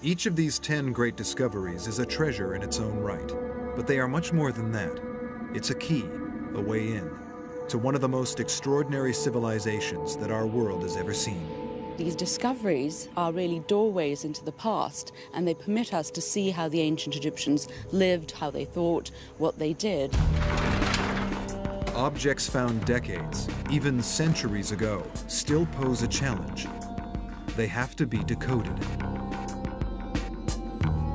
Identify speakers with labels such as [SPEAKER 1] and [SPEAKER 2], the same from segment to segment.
[SPEAKER 1] Each of these 10 great discoveries is a treasure in its own right, but they are much more than that. It's a key, a way in, to one of the most extraordinary civilizations that our world has ever seen.
[SPEAKER 2] These discoveries are really doorways into the past, and they permit us to see how the ancient Egyptians lived, how they thought, what they did.
[SPEAKER 1] Objects found decades, even centuries ago, still pose a challenge. They have to be decoded.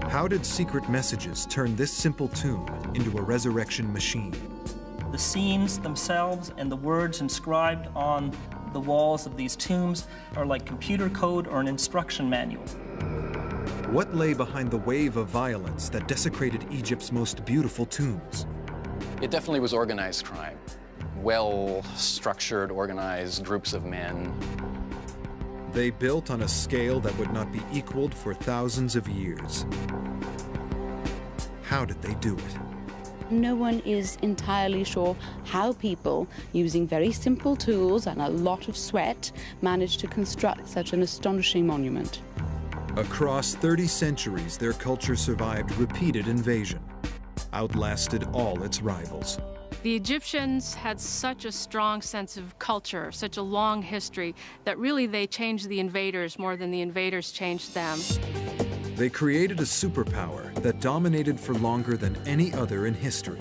[SPEAKER 1] How did secret messages turn this simple tomb into a resurrection machine?
[SPEAKER 3] The scenes themselves and the words inscribed on the walls of these tombs are like computer code or an instruction manual.
[SPEAKER 1] What lay behind the wave of violence that desecrated Egypt's most beautiful tombs?
[SPEAKER 4] It definitely was organized crime. Well-structured, organized groups of men.
[SPEAKER 1] They built on a scale that would not be equaled for thousands of years. How did they do it?
[SPEAKER 2] No one is entirely sure how people, using very simple tools and a lot of sweat, managed to construct such an astonishing monument.
[SPEAKER 1] Across 30 centuries, their culture survived repeated invasion, outlasted all its rivals.
[SPEAKER 5] The Egyptians had such a strong sense of culture, such a long history, that really they changed the invaders more than the invaders changed them.
[SPEAKER 1] They created a superpower that dominated for longer than any other in history.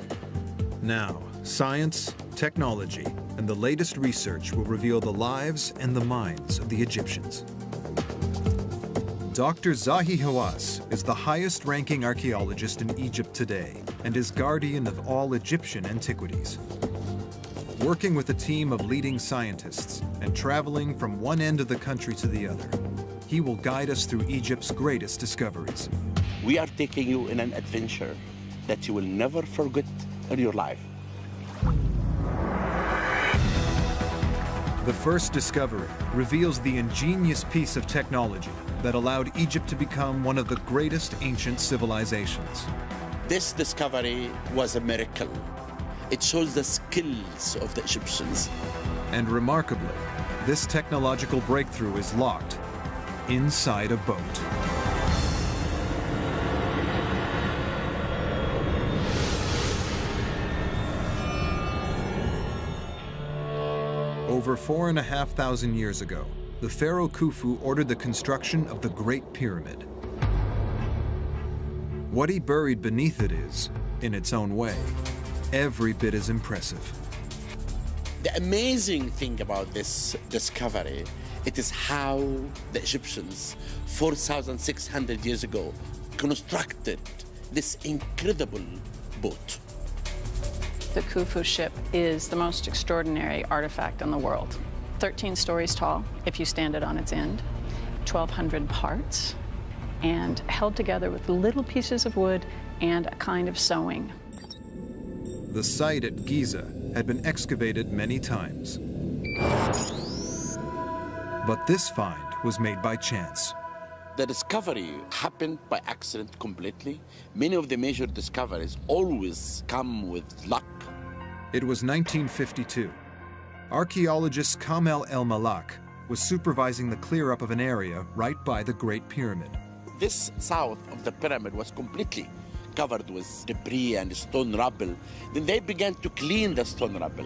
[SPEAKER 1] Now, science, technology, and the latest research will reveal the lives and the minds of the Egyptians. Dr. Zahi Hawass is the highest-ranking archaeologist in Egypt today and is guardian of all Egyptian antiquities. Working with a team of leading scientists and traveling from one end of the country to the other, he will guide us through Egypt's greatest discoveries.
[SPEAKER 6] We are taking you in an adventure that you will never forget in your life.
[SPEAKER 1] The first discovery reveals the ingenious piece of technology that allowed Egypt to become one of the greatest ancient civilizations.
[SPEAKER 6] This discovery was a miracle. It shows the skills of the Egyptians.
[SPEAKER 1] And remarkably, this technological breakthrough is locked inside a boat. Over 4,500 years ago, the pharaoh Khufu ordered the construction of the Great Pyramid. What he buried beneath it is, in its own way, every bit as impressive.
[SPEAKER 6] The amazing thing about this discovery, it is how the Egyptians, 4,600 years ago, constructed this incredible boat.
[SPEAKER 7] The Khufu ship is the most extraordinary artifact in the world. 13 stories tall, if you stand it on its end, 1,200 parts, and held together with little pieces of wood and a kind of sewing.
[SPEAKER 1] The site at Giza had been excavated many times. But this find was made by chance.
[SPEAKER 6] The discovery happened by accident completely. Many of the major discoveries always come with luck.
[SPEAKER 1] It was 1952. Archaeologist Kamel El-Malak was supervising the clear-up of an area right by the Great Pyramid.
[SPEAKER 6] This south of the pyramid was completely covered with debris and stone rubble. Then they began to clean the stone rubble.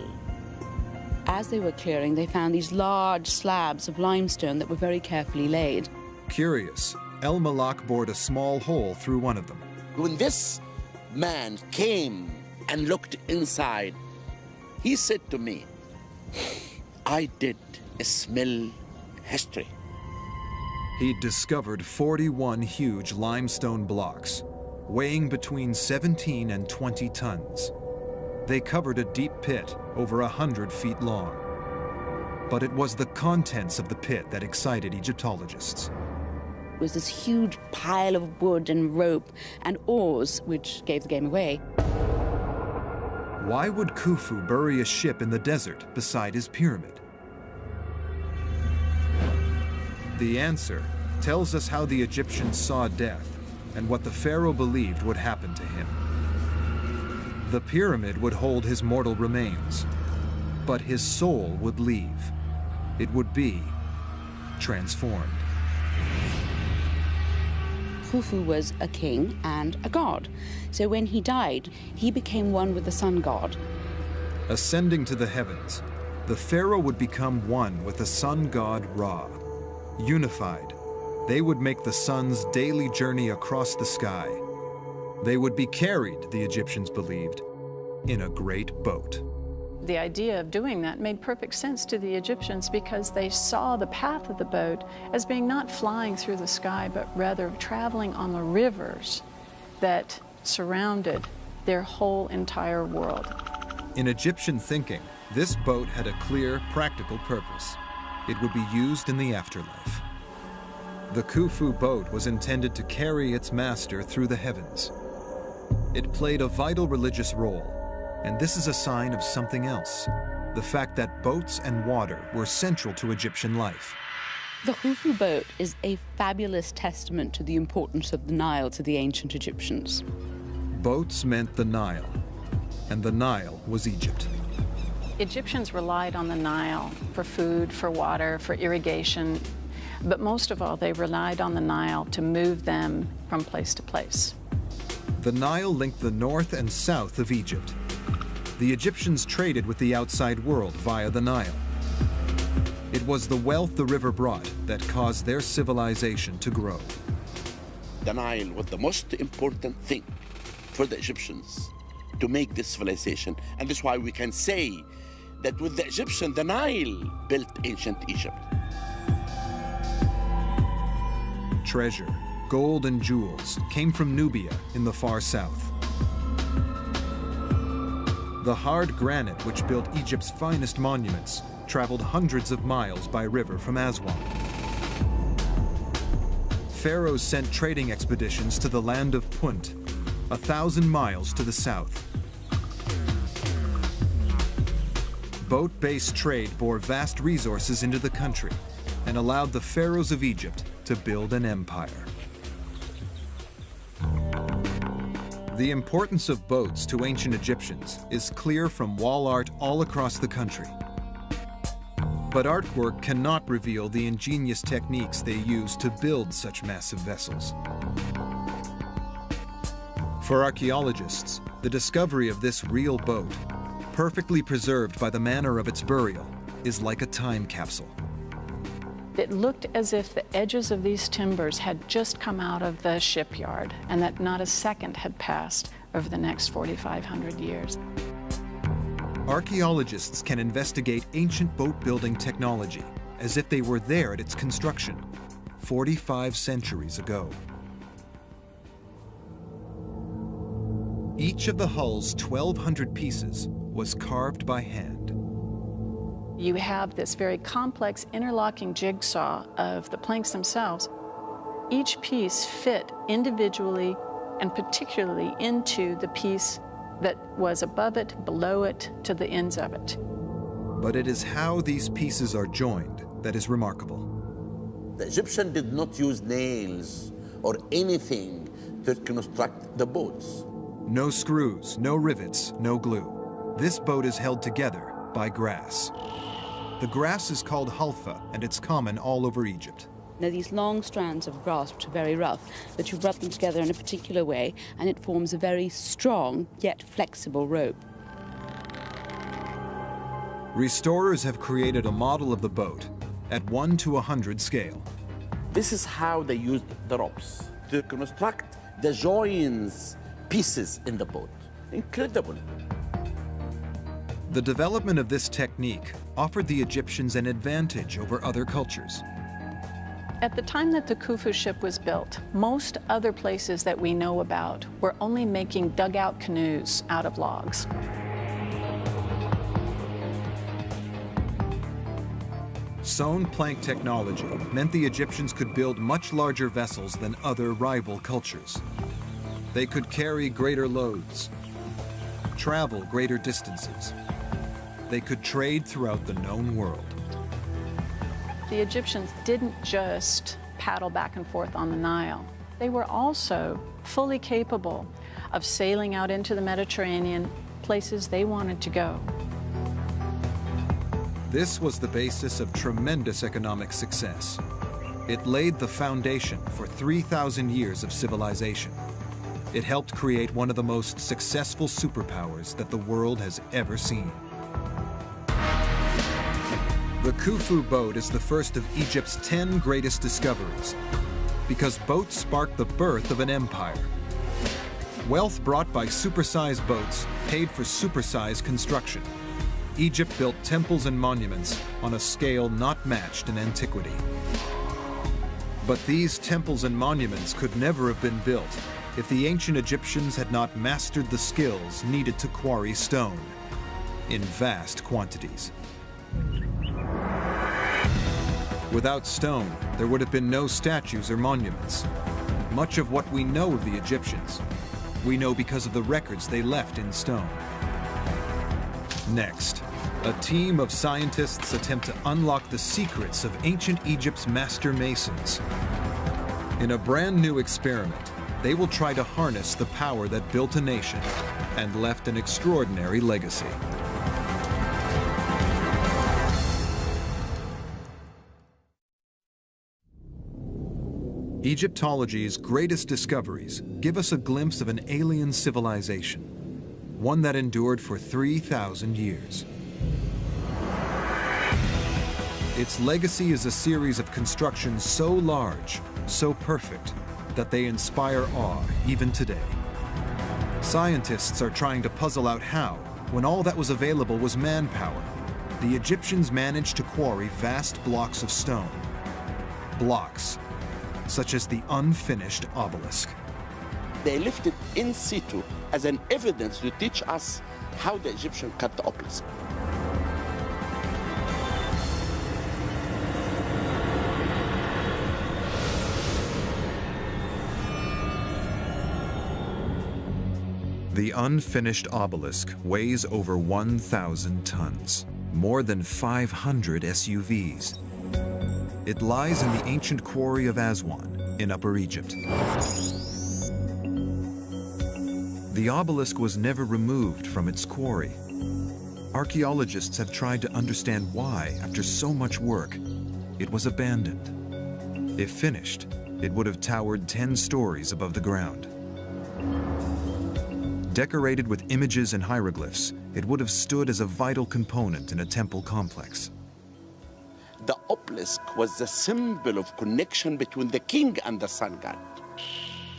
[SPEAKER 2] As they were clearing, they found these large slabs of limestone that were very carefully laid.
[SPEAKER 1] Curious, El-Malak bored a small hole through one of them.
[SPEAKER 6] When this man came and looked inside, he said to me, I did smell history.
[SPEAKER 1] He'd discovered 41 huge limestone blocks, weighing between 17 and 20 tons. They covered a deep pit over 100 feet long. But it was the contents of the pit that excited Egyptologists.
[SPEAKER 2] It was this huge pile of wood and rope and oars, which gave the game away.
[SPEAKER 1] Why would Khufu bury a ship in the desert beside his pyramid? The answer tells us how the Egyptians saw death and what the pharaoh believed would happen to him. The pyramid would hold his mortal remains, but his soul would leave. It would be transformed.
[SPEAKER 2] Khufu was a king and a god. So when he died, he became one with the sun god.
[SPEAKER 1] Ascending to the heavens, the pharaoh would become one with the sun god Ra. Unified, they would make the sun's daily journey across the sky. They would be carried, the Egyptians believed, in a great boat.
[SPEAKER 7] The idea of doing that made perfect sense to the Egyptians because they saw the path of the boat as being not flying through the sky, but rather traveling on the rivers that surrounded their whole entire world.
[SPEAKER 1] In Egyptian thinking, this boat had a clear, practical purpose. It would be used in the afterlife. The Khufu boat was intended to carry its master through the heavens. It played a vital religious role, and this is a sign of something else, the fact that boats and water were central to Egyptian life.
[SPEAKER 2] The Khufu boat is a fabulous testament to the importance of the Nile to the ancient Egyptians.
[SPEAKER 1] Boats meant the Nile, and the Nile was Egypt.
[SPEAKER 7] Egyptians relied on the Nile for food, for water, for irrigation, but most of all, they relied on the Nile to move them from place to place.
[SPEAKER 1] The Nile linked the north and south of Egypt. The Egyptians traded with the outside world via the Nile. It was the wealth the river brought that caused their civilization to grow.
[SPEAKER 6] The Nile was the most important thing for the Egyptians to make this civilization. And that's why we can say that with the Egyptian, the Nile built ancient Egypt.
[SPEAKER 1] Treasure, gold and jewels came from Nubia in the far south. The hard granite which built Egypt's finest monuments traveled hundreds of miles by river from Aswan. Pharaohs sent trading expeditions to the land of Punt, 1,000 miles to the south. Boat-based trade bore vast resources into the country and allowed the pharaohs of Egypt to build an empire. The importance of boats to ancient Egyptians is clear from wall art all across the country. But artwork cannot reveal the ingenious techniques they used to build such massive vessels. For archaeologists, the discovery of this real boat, perfectly preserved by the manner of its burial, is like a time capsule.
[SPEAKER 7] It looked as if the edges of these timbers had just come out of the shipyard and that not a second had passed over the next 4,500 years.
[SPEAKER 1] Archaeologists can investigate ancient boat-building technology as if they were there at its construction 45 centuries ago. Each of the hull's 1,200 pieces was carved by hand.
[SPEAKER 7] You have this very complex interlocking jigsaw of the planks themselves. Each piece fit individually and particularly into the piece that was above it, below it, to the ends of it.
[SPEAKER 1] But it is how these pieces are joined that is remarkable.
[SPEAKER 6] The Egyptians did not use nails or anything to construct the boats.
[SPEAKER 1] No screws, no rivets, no glue. This boat is held together by grass. The grass is called halfa, and it's common all over Egypt.
[SPEAKER 2] They're these long strands of grass which are very rough, but you rub them together in a particular way, and it forms a very strong yet flexible rope.
[SPEAKER 1] Restorers have created a model of the boat at 1 to 100 scale.
[SPEAKER 6] This is how they used the ropes to construct the joins pieces in the boat. Incredible.
[SPEAKER 1] The development of this technique offered the Egyptians an advantage over other cultures.
[SPEAKER 7] At the time that the Khufu ship was built, most other places that we know about were only making dugout canoes out of logs.
[SPEAKER 1] Sewn plank technology meant the Egyptians could build much larger vessels than other rival cultures. They could carry greater loads, travel greater distances. They could trade throughout the known world.
[SPEAKER 7] The Egyptians didn't just paddle back and forth on the Nile. They were also fully capable of sailing out into the Mediterranean, places they wanted to go.
[SPEAKER 1] This was the basis of tremendous economic success. It laid the foundation for 3,000 years of civilization. It helped create one of the most successful superpowers that the world has ever seen. The Khufu boat is the first of Egypt's 10 greatest discoveries, because boats sparked the birth of an empire. Wealth brought by supersized boats paid for supersized construction. Egypt built temples and monuments on a scale not matched in antiquity. But these temples and monuments could never have been built if the ancient Egyptians had not mastered the skills needed to quarry stone in vast quantities. Without stone, there would have been no statues or monuments. Much of what we know of the Egyptians, we know because of the records they left in stone. Next, a team of scientists attempt to unlock the secrets of ancient Egypt's master masons. In a brand new experiment, they will try to harness the power that built a nation and left an extraordinary legacy. Egyptology's greatest discoveries give us a glimpse of an alien civilization, one that endured for 3,000 years. Its legacy is a series of constructions so large, so perfect, that they inspire awe even today. Scientists are trying to puzzle out how, when all that was available was manpower, the Egyptians managed to quarry vast blocks of stone. Blocks such as the unfinished obelisk.
[SPEAKER 6] They left it in situ as an evidence to teach us how the Egyptians cut the obelisk.
[SPEAKER 1] The unfinished obelisk weighs over 1,000 tons, more than 500 SUVs. It lies in the ancient quarry of Aswan in Upper Egypt. The obelisk was never removed from its quarry. Archaeologists have tried to understand why, after so much work, it was abandoned. If finished, it would have towered 10 stories above the ground. Decorated with images and hieroglyphs, it would have stood as a vital component in a temple complex.
[SPEAKER 6] The obelisk was the symbol of connection between the king and the sun god.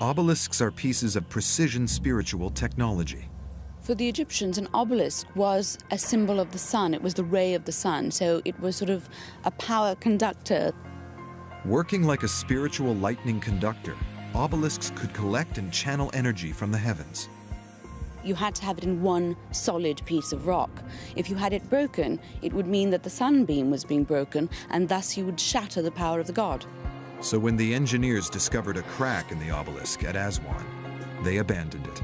[SPEAKER 1] Obelisks are pieces of precision spiritual technology.
[SPEAKER 2] For the Egyptians, an obelisk was a symbol of the sun. It was the ray of the sun, so it was sort of a power conductor.
[SPEAKER 1] Working like a spiritual lightning conductor, obelisks could collect and channel energy from the heavens.
[SPEAKER 2] You had to have it in one solid piece of rock. If you had it broken, it would mean that the sunbeam was being broken, and thus you would shatter the power of the god.
[SPEAKER 1] So when the engineers discovered a crack in the obelisk at Aswan, they abandoned it.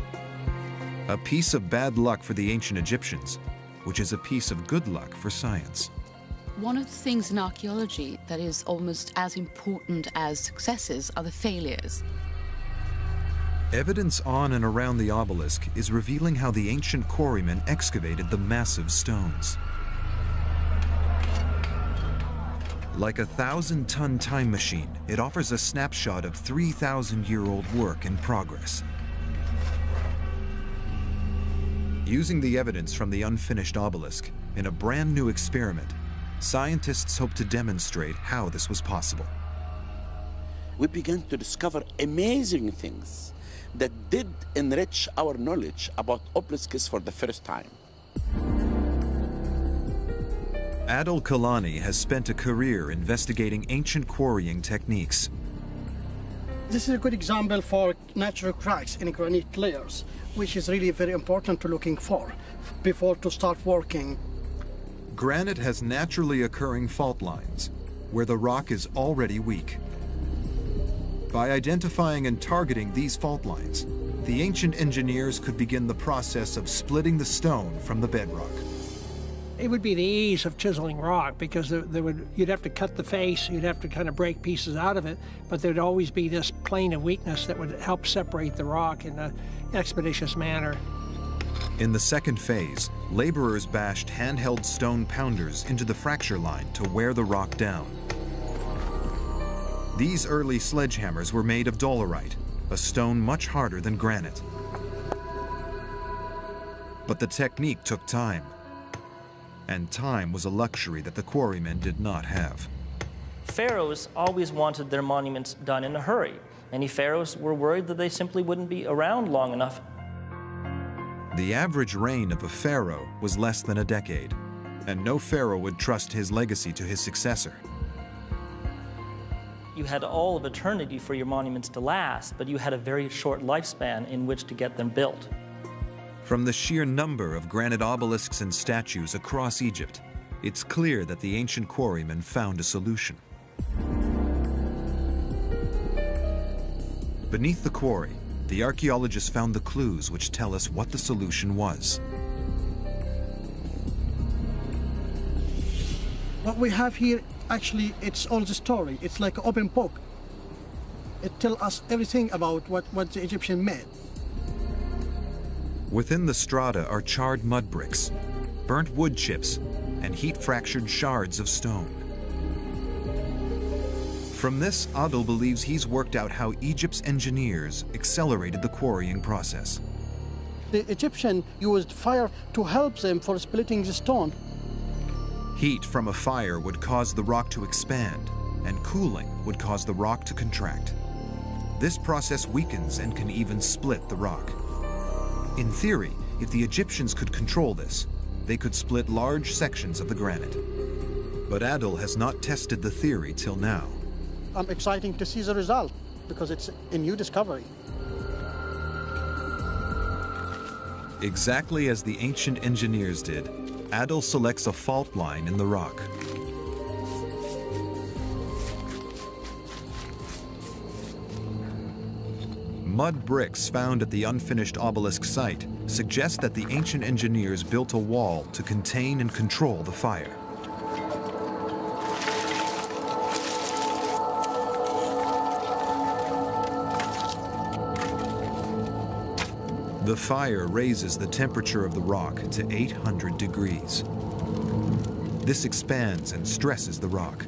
[SPEAKER 1] A piece of bad luck for the ancient Egyptians, which is a piece of good luck for science.
[SPEAKER 8] One of the things in archaeology that is almost as important as successes are the failures.
[SPEAKER 1] Evidence on and around the obelisk is revealing how the ancient quarrymen excavated the massive stones. Like a 1,000-ton time machine, it offers a snapshot of 3,000-year-old work in progress. Using the evidence from the unfinished obelisk in a brand new experiment, scientists hope to demonstrate how this was possible.
[SPEAKER 6] We began to discover amazing things that did enrich our knowledge about obelisks for the first time.
[SPEAKER 1] Adil Kalani has spent a career investigating ancient quarrying techniques.
[SPEAKER 9] This is a good example for natural cracks in granite layers, which is really very important to looking for before to start working.
[SPEAKER 1] Granite has naturally occurring fault lines where the rock is already weak. By identifying and targeting these fault lines, the ancient engineers could begin the process of splitting the stone from the bedrock.
[SPEAKER 10] It would be the ease of chiseling rock, because you'd have to cut the face, you'd have to kind of break pieces out of it, but there'd always be this plane of weakness that would help separate the rock in an expeditious manner.
[SPEAKER 1] In the second phase, laborers bashed handheld stone pounders into the fracture line to wear the rock down. These early sledgehammers were made of dolerite, a stone much harder than granite. But the technique took time, and time was a luxury that the quarrymen did not have.
[SPEAKER 3] Pharaohs always wanted their monuments done in a hurry. Many pharaohs were worried that they simply wouldn't be around long enough.
[SPEAKER 1] The average reign of a pharaoh was less than a decade, and no pharaoh would trust his legacy to his successor.
[SPEAKER 3] You had all of eternity for your monuments to last, but you had a very short lifespan in which to get them built.
[SPEAKER 1] From the sheer number of granite obelisks and statues across Egypt, it's clear that the ancient quarrymen found a solution. Beneath the quarry, the archaeologists found the clues which tell us what the solution was.
[SPEAKER 9] What we have here, actually, it's all the story. It's like an open book. It tells us everything about what the Egyptian made.
[SPEAKER 1] Within the strata are charred mud bricks, burnt wood chips, and heat-fractured shards of stone. From this, Adil believes he's worked out how Egypt's engineers accelerated the quarrying process.
[SPEAKER 9] The Egyptian used fire to help them for splitting the stone.
[SPEAKER 1] Heat from a fire would cause the rock to expand, and cooling would cause the rock to contract. This process weakens and can even split the rock. In theory, if the Egyptians could control this, they could split large sections of the granite. But Adil has not tested the theory till now.
[SPEAKER 9] I'm excited to see the result because it's a new discovery.
[SPEAKER 1] Exactly as the ancient engineers did, Adil selects a fault line in the rock. Mud bricks found at the unfinished obelisk site suggest that the ancient engineers built a wall to contain and control the fire. The fire raises the temperature of the rock to 800 degrees. This expands and stresses the rock.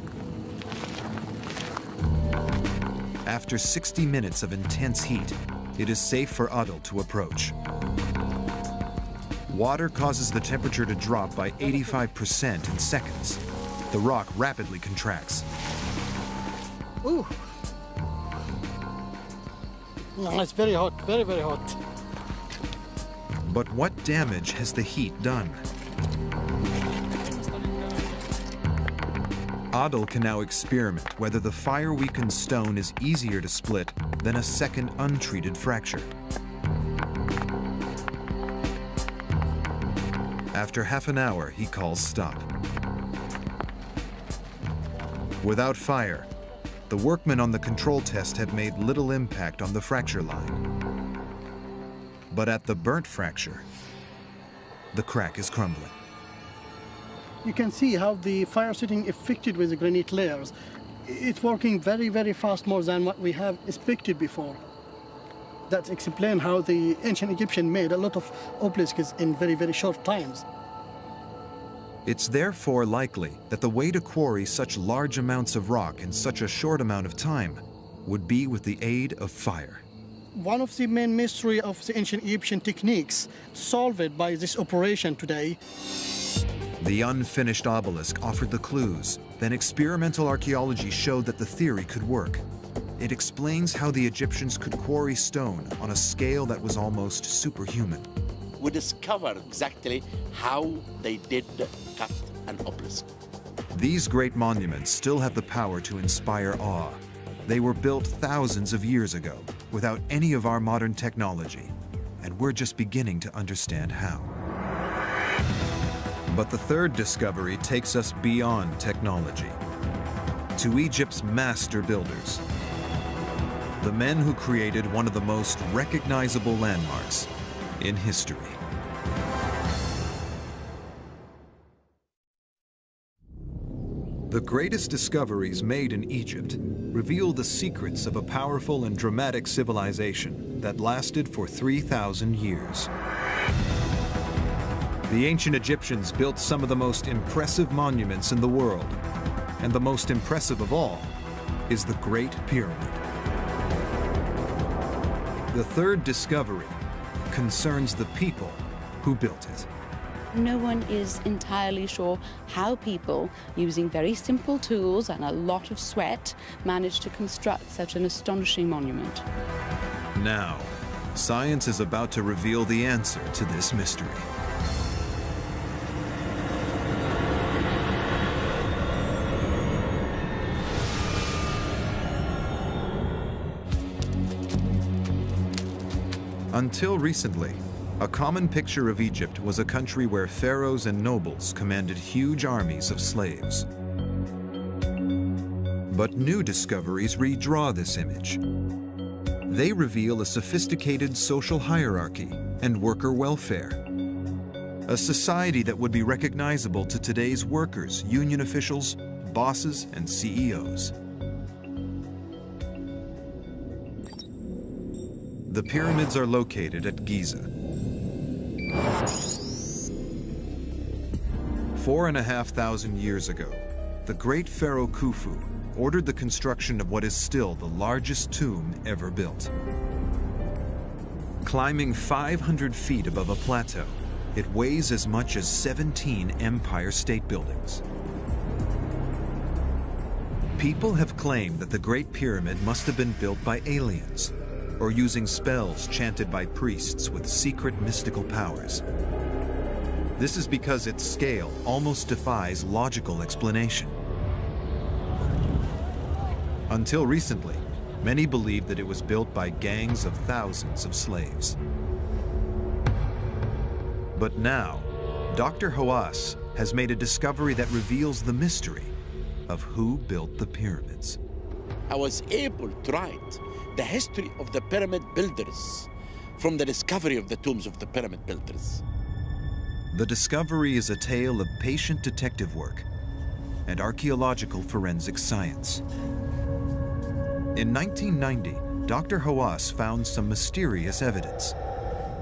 [SPEAKER 1] After 60 minutes of intense heat, it is safe for Adil to approach. Water causes the temperature to drop by 85% in seconds. The rock rapidly contracts.
[SPEAKER 9] Ooh. No, it's very hot, very, very hot.
[SPEAKER 1] But what damage has the heat done? Adil can now experiment whether the fire-weakened stone is easier to split than a second untreated fracture. After half an hour, he calls stop. Without fire, the workmen on the control test have made little impact on the fracture line. But at the burnt fracture, the crack is crumbling.
[SPEAKER 9] You can see how the fire setting affected with the granite layers. It's working very, very fast, more than what we have expected before. That explains how the ancient Egyptian made a lot of obelisks in very, very short times.
[SPEAKER 1] It's therefore likely that the way to quarry such large amounts of rock in such a short amount of time would be with the aid of fire.
[SPEAKER 9] One of the main mysteries of the ancient Egyptian techniques solved by this operation today.
[SPEAKER 1] The unfinished obelisk offered the clues. Then experimental archaeology showed that the theory could work. It explains how the Egyptians could quarry stone on a scale that was almost superhuman.
[SPEAKER 6] We discover exactly how they did cut an obelisk.
[SPEAKER 1] These great monuments still have the power to inspire awe. They were built thousands of years ago without any of our modern technology, and we're just beginning to understand how. But the third discovery takes us beyond technology, to Egypt's master builders, the men who created one of the most recognizable landmarks in history. The greatest discoveries made in Egypt reveal the secrets of a powerful and dramatic civilization that lasted for 3,000 years. The ancient Egyptians built some of the most impressive monuments in the world, and the most impressive of all, is the Great Pyramid. The third discovery concerns the people who built it.
[SPEAKER 2] No one is entirely sure how people, using very simple tools and a lot of sweat, managed to construct such an astonishing monument.
[SPEAKER 1] Now, science is about to reveal the answer to this mystery. Until recently, a common picture of Egypt was a country where pharaohs and nobles commanded huge armies of slaves. But new discoveries redraw this image. They reveal a sophisticated social hierarchy and worker welfare. A society that would be recognizable to today's workers, union officials, bosses, and CEOs. The pyramids are located at Giza. 4,500 years ago, the great pharaoh Khufu ordered the construction of what is still the largest tomb ever built. Climbing 500 feet above a plateau, it weighs as much as 17 Empire State Buildings. People have claimed that the Great Pyramid must have been built by aliens, or using spells chanted by priests with secret mystical powers. This is because its scale almost defies logical explanation. Until recently, many believed that it was built by gangs of thousands of slaves. But now, Dr. Hawass has made a discovery that reveals the mystery of who built the pyramids.
[SPEAKER 6] I was able to write the history of the pyramid builders from the discovery of the tombs of the pyramid builders.
[SPEAKER 1] The discovery is a tale of patient detective work and archaeological forensic science. In 1990, Dr. Hawass found some mysterious evidence.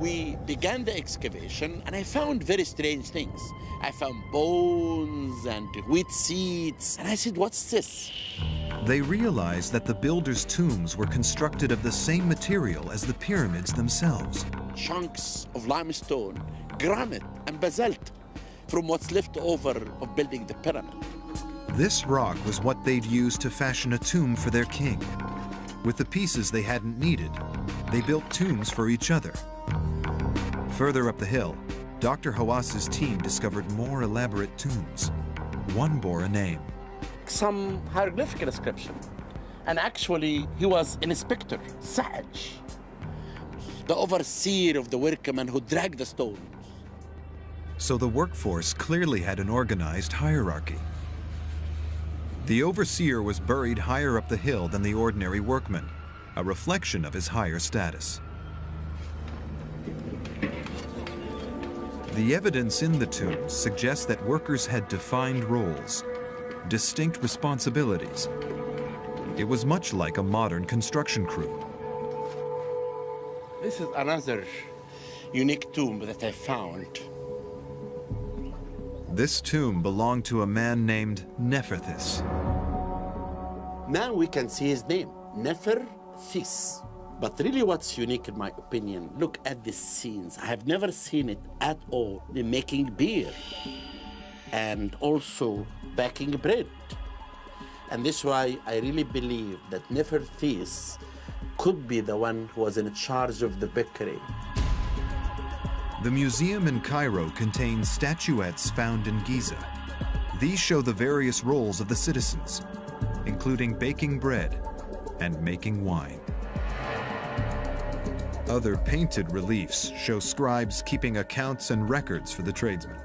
[SPEAKER 6] We began the excavation and I found very strange things. I found bones and wheat seeds, and I said, what's this?
[SPEAKER 1] They realized that the builders' tombs were constructed of the same material as the pyramids themselves.
[SPEAKER 6] Chunks of limestone, granite, and basalt from what's left over of building the pyramid.
[SPEAKER 1] This rock was what they'd used to fashion a tomb for their king. With the pieces they hadn't needed, they built tombs for each other. Further up the hill, Dr. Hawass's team discovered more elaborate tombs. One bore a name.
[SPEAKER 6] Some hieroglyphic inscription. And actually, he was an inspector, Saj, the overseer of the workmen who dragged the stones.
[SPEAKER 1] So the workforce clearly had an organized hierarchy. The overseer was buried higher up the hill than the ordinary workman, a reflection of his higher status. The evidence in the tombs suggests that workers had defined roles, distinct responsibilities. It was much like a modern construction crew.
[SPEAKER 6] This is another unique tomb that I found.
[SPEAKER 1] This tomb belonged to a man named Neferthis.
[SPEAKER 6] Now we can see his name, Neferthis. But really what's unique in my opinion, look at these scenes. I have never seen it at all. They're making beer and also baking bread. And this is why I really believe that Neferthis could be the one who was in charge of the bakery.
[SPEAKER 1] The museum in Cairo contains statuettes found in Giza. These show the various roles of the citizens, including baking bread and making wine. Other painted reliefs show scribes keeping accounts and records for the tradesmen.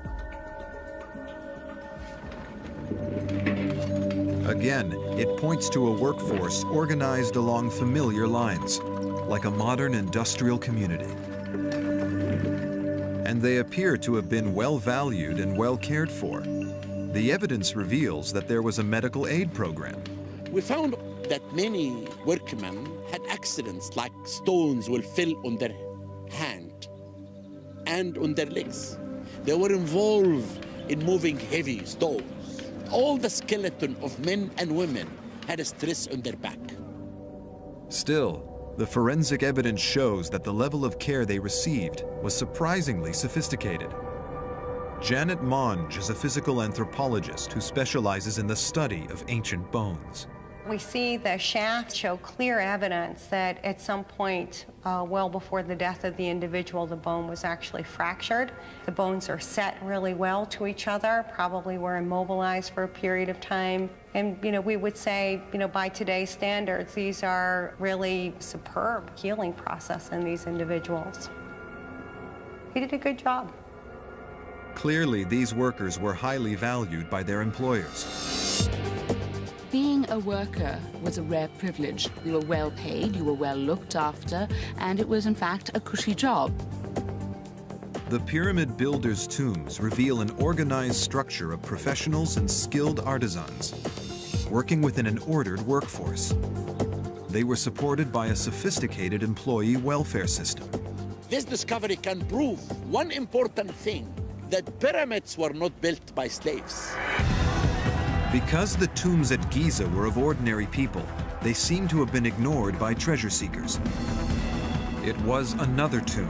[SPEAKER 1] Again, it points to a workforce organized along familiar lines, like a modern industrial community. And they appear to have been well valued and well cared for. The evidence reveals that there was a medical aid program.
[SPEAKER 6] We found that many workmen had accidents, like stones will fall on their hand and on their legs. They were involved in moving heavy stones. All the skeleton of men and women had a stress on their back.
[SPEAKER 1] Still, the forensic evidence shows that the level of care they received was surprisingly sophisticated. Janet Monge is a physical anthropologist who specializes in the study of ancient bones.
[SPEAKER 11] We see the shafts show clear evidence that at some point, well before the death of the individual, the bone was actually fractured. The bones are set really well to each other, probably were immobilized for a period of time. And, we would say, by today's standards, these are really superb healing process in these individuals. He did a good job.
[SPEAKER 1] Clearly, these workers were highly valued by their employers.
[SPEAKER 8] Being a worker was a rare privilege. You were well paid, you were well looked after, and it was in fact a cushy job.
[SPEAKER 1] The pyramid builders' tombs reveal an organized structure of professionals and skilled artisans, working within an ordered workforce. They were supported by a sophisticated employee welfare system.
[SPEAKER 6] This discovery can prove one important thing, that pyramids were not built by slaves.
[SPEAKER 1] Because the tombs at Giza were of ordinary people, they seem to have been ignored by treasure seekers. It was another tomb,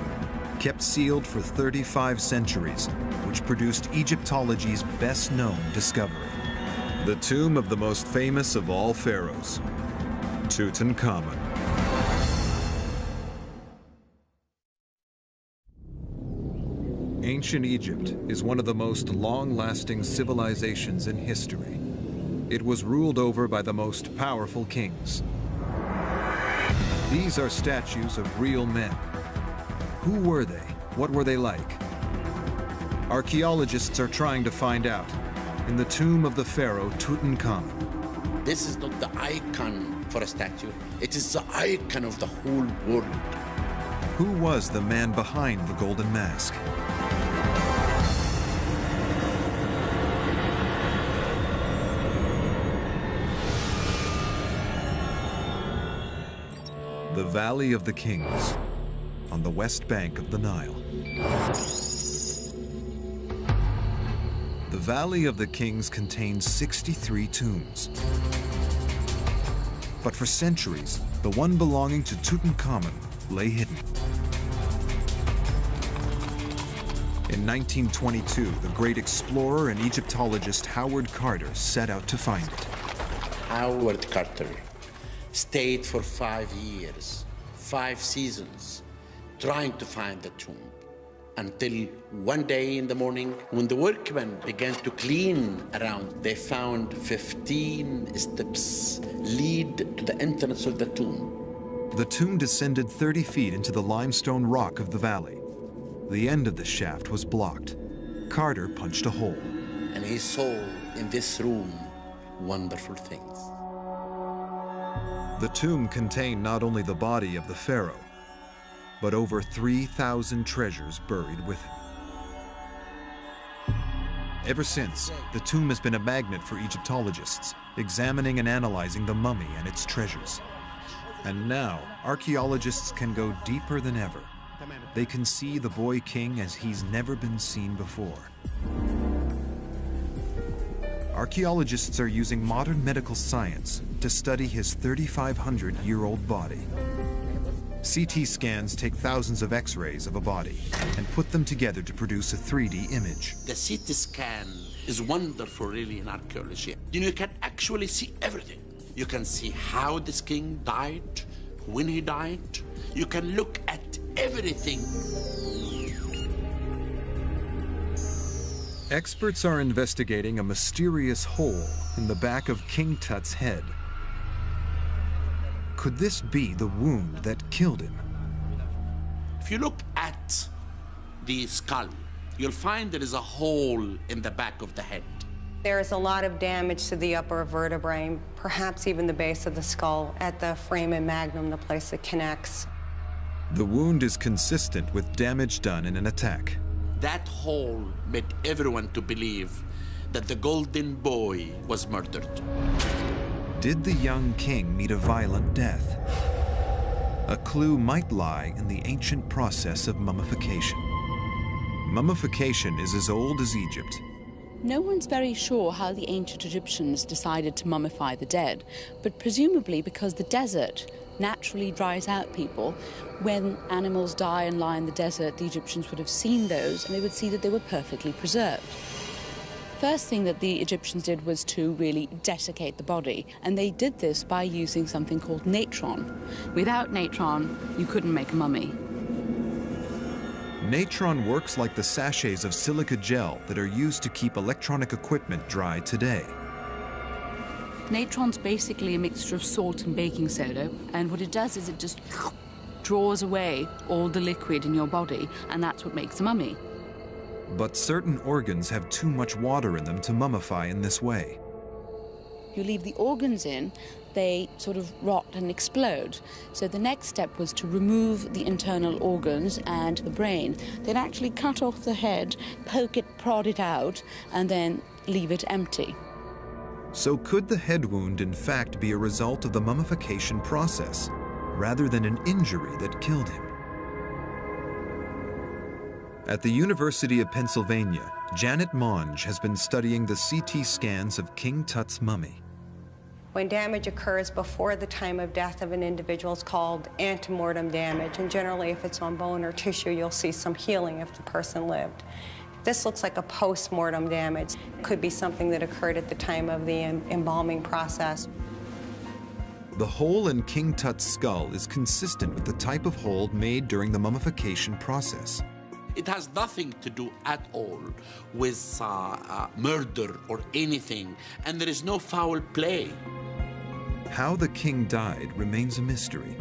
[SPEAKER 1] kept sealed for 35 centuries, which produced Egyptology's best-known discovery. The tomb of the most famous of all pharaohs, Tutankhamun. Ancient Egypt is one of the most long-lasting civilizations in history. It was ruled over by the most powerful kings. These are statues of real men. Who were they? What were they like? Archaeologists are trying to find out in the tomb of the pharaoh Tutankhamun.
[SPEAKER 6] This is not the icon for a statue. It is the icon of the whole world.
[SPEAKER 1] Who was the man behind the golden mask? The Valley of the Kings, on the west bank of the Nile. The Valley of the Kings contains 63 tombs. But for centuries, the one belonging to Tutankhamun lay hidden. In 1922, the great explorer and Egyptologist Howard Carter set out to find it.
[SPEAKER 6] Howard Carter stayed for 5 years, 5 seasons, trying to find the tomb. Until one day in the morning, when the workmen began to clean around, they found 15 steps lead to the entrance of the tomb.
[SPEAKER 1] The tomb descended 30 feet into the limestone rock of the valley. The end of the shaft was blocked. Carter punched a hole.
[SPEAKER 6] And he saw in this room wonderful things.
[SPEAKER 1] The tomb contained not only the body of the pharaoh, but over 3,000 treasures buried with him. Ever since, the tomb has been a magnet for Egyptologists, examining and analyzing the mummy and its treasures. And now, archaeologists can go deeper than ever. They can see the boy king as he's never been seen before. Archaeologists are using modern medical science to study his 3,500-year-old body. CT scans take thousands of X-rays of a body and put them together to produce a 3D image.
[SPEAKER 6] The CT scan is wonderful, really, in archaeology. You can actually see everything. You can see how this king died, when he died. You can look at everything.
[SPEAKER 1] Experts are investigating a mysterious hole in the back of King Tut's head. Could this be the wound that killed him?
[SPEAKER 6] If you look at the skull, you'll find there is a hole in the back of the head.
[SPEAKER 11] There is a lot of damage to the upper vertebrae, perhaps even the base of the skull, at the foramen magnum, the place that connects.
[SPEAKER 1] The wound is consistent with damage done in an attack.
[SPEAKER 6] That hole made everyone to believe that the golden boy was murdered.
[SPEAKER 1] Did the young king meet a violent death? A clue might lie in the ancient process of mummification. Mummification is as old as Egypt.
[SPEAKER 2] No one's very sure how the ancient Egyptians decided to mummify the dead, but presumably because the desert naturally dries out people. When animals die and lie in the desert, the Egyptians would have seen those and they would see that they were perfectly preserved. First thing that the Egyptians did was to really desiccate the body, and they did this by using something called natron. Without natron, you couldn't make a mummy.
[SPEAKER 1] Natron works like the sachets of silica gel that are used to keep electronic equipment dry today.
[SPEAKER 2] Natron's basically a mixture of salt and baking soda, and what it does is it just draws away all the liquid in your body, and that's what makes a mummy.
[SPEAKER 1] But certain organs have too much water in them to mummify in this way.
[SPEAKER 2] You leave the organs in, they sort of rot and explode. So the next step was to remove the internal organs and the brain. They'd actually cut off the head, poke it, prod it out, and then leave it empty.
[SPEAKER 1] So could the head wound in fact be a result of the mummification process, rather than an injury that killed him? At the University of Pennsylvania, Janet Monge has been studying the CT scans of King Tut's mummy.
[SPEAKER 11] When damage occurs before the time of death of an individual, it's called antemortem damage, and generally if it's on bone or tissue, you'll see some healing if the person lived. This looks like a post-mortem damage. It could be something that occurred at the time of the embalming process.
[SPEAKER 1] The hole in King Tut's skull is consistent with the type of hole made during the mummification process.
[SPEAKER 6] It has nothing to do at all with murder or anything, and there is no foul play.
[SPEAKER 1] How the king died remains a mystery,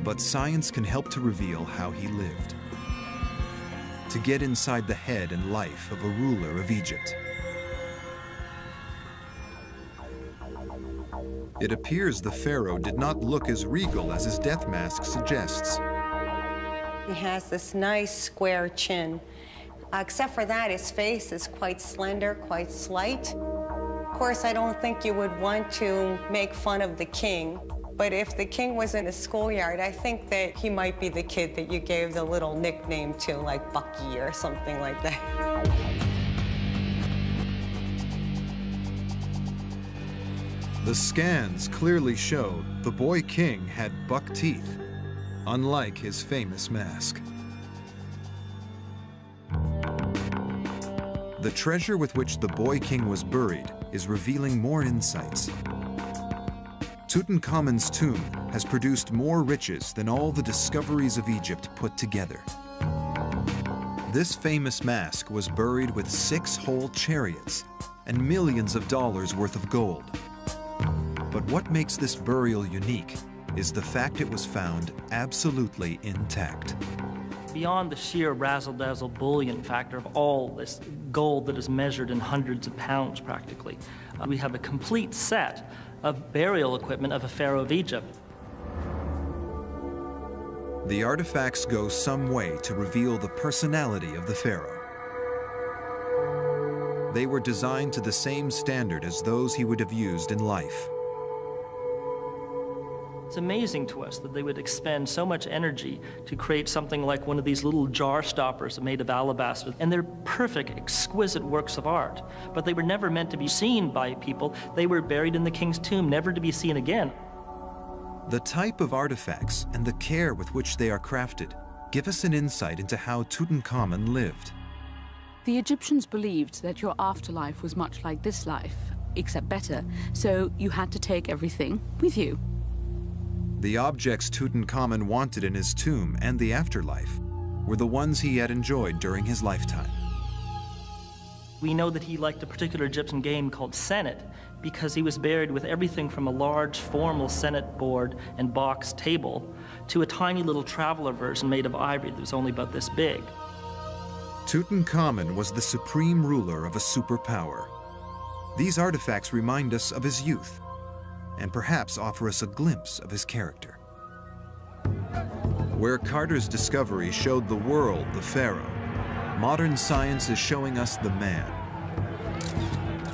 [SPEAKER 1] but science can help to reveal how he lived. To get inside the head and life of a ruler of Egypt. It appears the pharaoh did not look as regal as his death mask suggests.
[SPEAKER 11] He has this nice square chin. Except for that, his face is quite slender, quite slight. Of course, I don't think you would want to make fun of the king, but if the king was in a schoolyard, I think that he might be the kid that you gave the little nickname to, like Bucky or something like that.
[SPEAKER 1] The scans clearly show the boy king had buck teeth, unlike his famous mask. The treasure with which the boy king was buried is revealing more insights. Tutankhamun's tomb has produced more riches than all the discoveries of Egypt put together. This famous mask was buried with 6 whole chariots and millions of dollars worth of gold. But what makes this burial unique is the fact it was found absolutely intact.
[SPEAKER 3] Beyond the sheer razzle-dazzle bullion factor of all this gold that is measured in hundreds of pounds practically, we have a complete set of burial equipment of a pharaoh of Egypt.
[SPEAKER 1] The artifacts go some way to reveal the personality of the pharaoh. They were designed to the same standard as those he would have used in life.
[SPEAKER 3] It's amazing to us that they would expend so much energy to create something like one of these little jar stoppers made of alabaster. And they're perfect, exquisite works of art. But they were never meant to be seen by people. They were buried in the king's tomb, never to be seen again.
[SPEAKER 1] The type of artifacts and the care with which they are crafted give us an insight into how Tutankhamun lived.
[SPEAKER 2] The Egyptians believed that your afterlife was much like this life, except better. So you had to take everything with you.
[SPEAKER 1] The objects Tutankhamun wanted in his tomb and the afterlife were the ones he had enjoyed during his lifetime.
[SPEAKER 3] We know that he liked a particular Egyptian game called Senet because he was buried with everything from a large formal Senet board and box table to a tiny little traveler version made of ivory that was only about this big.
[SPEAKER 1] Tutankhamun was the supreme ruler of a superpower. These artifacts remind us of his youth, and perhaps offer us a glimpse of his character. Where Carter's discovery showed the world the pharaoh, modern science is showing us the man.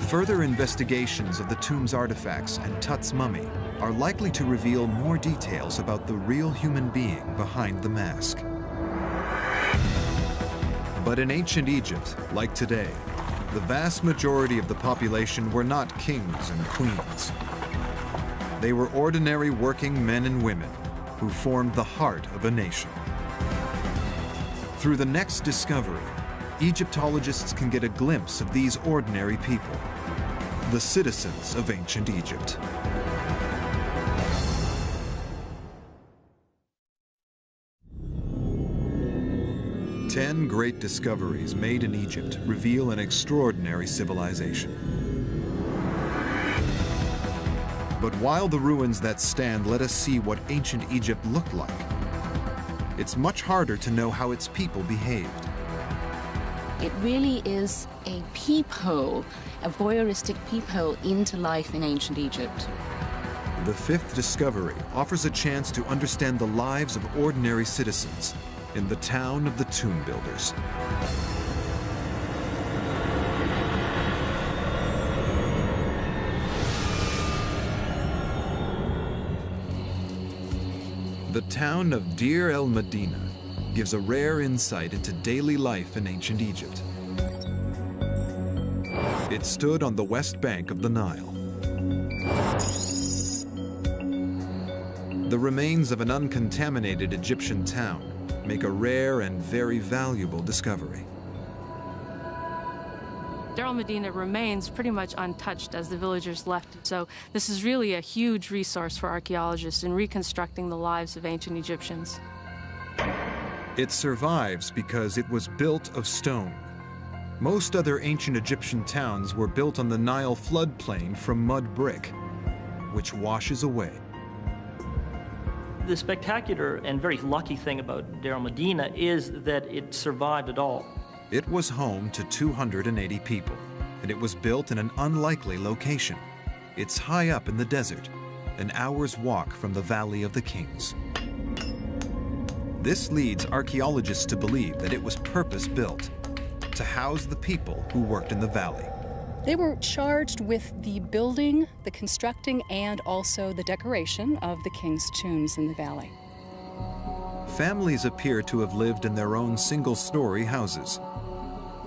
[SPEAKER 1] Further investigations of the tomb's artifacts and Tut's mummy are likely to reveal more details about the real human being behind the mask. But in ancient Egypt, like today, The vast majority of the population were not kings and queens. They were ordinary working men and women who formed the heart of a nation. Through the next discovery, Egyptologists can get a glimpse of these ordinary people, the citizens of ancient Egypt. Ten great discoveries made in Egypt reveal an extraordinary civilization. But while the ruins that stand let us see what ancient Egypt looked like, it's much harder to know how its people behaved.
[SPEAKER 8] It really is a peephole, a voyeuristic peephole into life in ancient Egypt.
[SPEAKER 1] The fifth discovery offers a chance to understand the lives of ordinary citizens in the town of the tomb builders. The town of Deir el-Medina gives a rare insight into daily life in ancient Egypt. It stood on the west bank of the Nile. The remains of an uncontaminated Egyptian town make a rare and very valuable discovery.
[SPEAKER 5] Deir el-Medina remains pretty much untouched as the villagers left. So this is really a huge resource for archaeologists in reconstructing the lives of ancient Egyptians.
[SPEAKER 1] It survives because it was built of stone. Most other ancient Egyptian towns were built on the Nile floodplain from mud brick, which washes away.
[SPEAKER 3] The spectacular and very lucky thing about Deir el-Medina is that it survived at all.
[SPEAKER 1] It was home to 280 people, and it was built in an unlikely location. It's high up in the desert, an hour's walk from the Valley of the Kings. This leads archaeologists to believe that it was purpose-built to house the people who worked in the valley.
[SPEAKER 12] They were charged with the building, the constructing, and also the decoration of the king's tombs in the valley.
[SPEAKER 1] Families appear to have lived in their own single-story houses.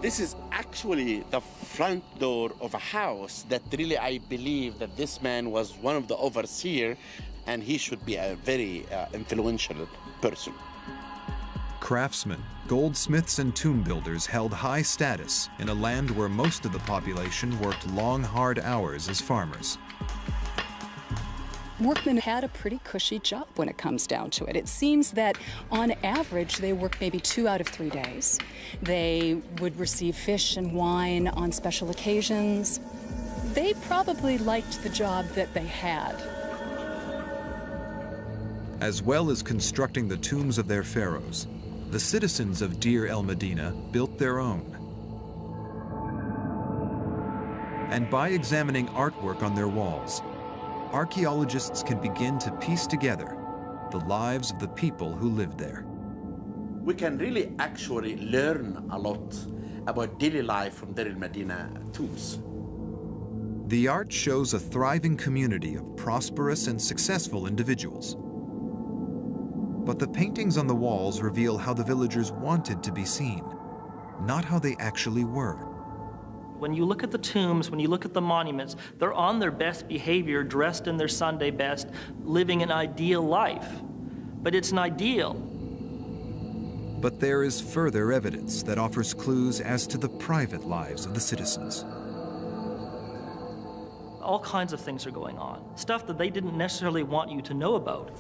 [SPEAKER 6] This is actually the front door of a house that really I believe that this man was one of the overseers and he should be a very influential person.
[SPEAKER 1] Craftsmen, goldsmiths, and tomb builders held high status in a land where most of the population worked long, hard hours as farmers.
[SPEAKER 12] Workmen had a pretty cushy job when it comes down to it. It seems that on average they worked maybe 2 out of 3 days. They would receive fish and wine on special occasions. They probably liked the job that they had.
[SPEAKER 1] As well as constructing the tombs of their pharaohs, the citizens of Deir el-Medina built their own. And by examining artwork on their walls, archaeologists can begin to piece together the lives of the people who lived there.
[SPEAKER 6] We can really actually learn a lot about daily life from Deir el-Medina tombs.
[SPEAKER 1] The art shows a thriving community of prosperous and successful individuals. But the paintings on the walls reveal how the villagers wanted to be seen, not how they actually were.
[SPEAKER 3] When you look at the tombs, when you look at the monuments, they're on their best behavior, dressed in their Sunday best, living an ideal life. But it's an ideal.
[SPEAKER 1] But there is further evidence that offers clues as to the private lives of the citizens.
[SPEAKER 3] All kinds of things are going on, stuff that they didn't necessarily want you to know about.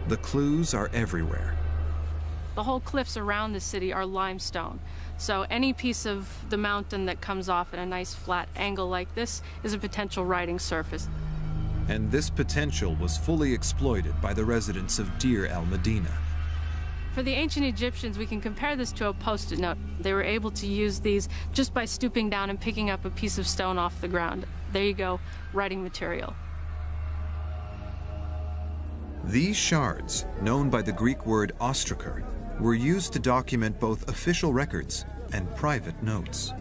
[SPEAKER 1] The clues are everywhere.
[SPEAKER 5] The whole cliffs around the city are limestone. So any piece of the mountain that comes off at a nice flat angle like this is a potential riding surface.
[SPEAKER 1] And this potential was fully exploited by the residents of Deir el-Medina.
[SPEAKER 5] For the ancient Egyptians, we can compare this to a Post-it note. They were able to use these just by stooping down and picking up a piece of stone off the ground. There you go, writing material.
[SPEAKER 1] These shards, known by the Greek word ostraker, were used to document both official records and private notes.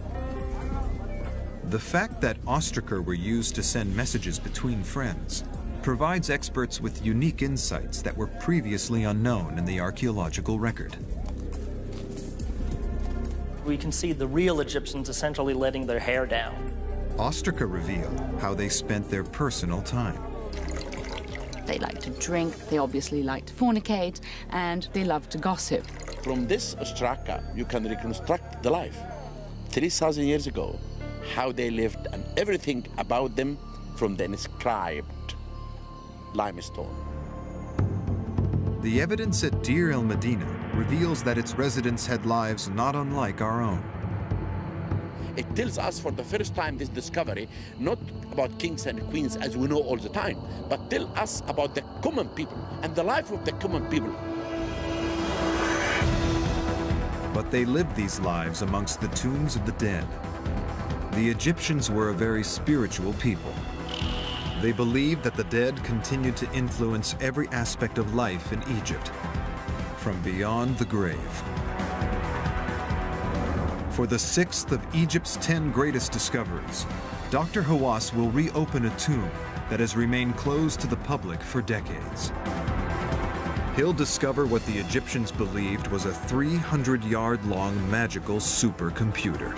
[SPEAKER 1] The fact that ostraker were used to send messages between friends provides experts with unique insights that were previously unknown in the archaeological record.
[SPEAKER 3] we can see the real Egyptians essentially letting their hair down.
[SPEAKER 1] Ostraca reveal how they spent their personal time.
[SPEAKER 8] They like to drink, they obviously like to fornicate, and they love to gossip.
[SPEAKER 6] From this ostraca, you can reconstruct the life 3,000 years ago, how they lived and everything about them from the inscribed limestone.
[SPEAKER 1] The evidence at Deir el-Medina reveals that its residents had lives not unlike our own.
[SPEAKER 6] It tells us for the first time this discovery, not about kings and queens as we know all the time, but tell us about the common people and the life of the common people.
[SPEAKER 1] But they lived these lives amongst the tombs of the dead. The Egyptians were a very spiritual people. They believed that the dead continued to influence every aspect of life in Egypt, from beyond the grave. For the 6th of Egypt's 10 greatest discoveries, Dr. Hawass will reopen a tomb that has remained closed to the public for decades. He'll discover what the Egyptians believed was a 300-yard-long magical supercomputer.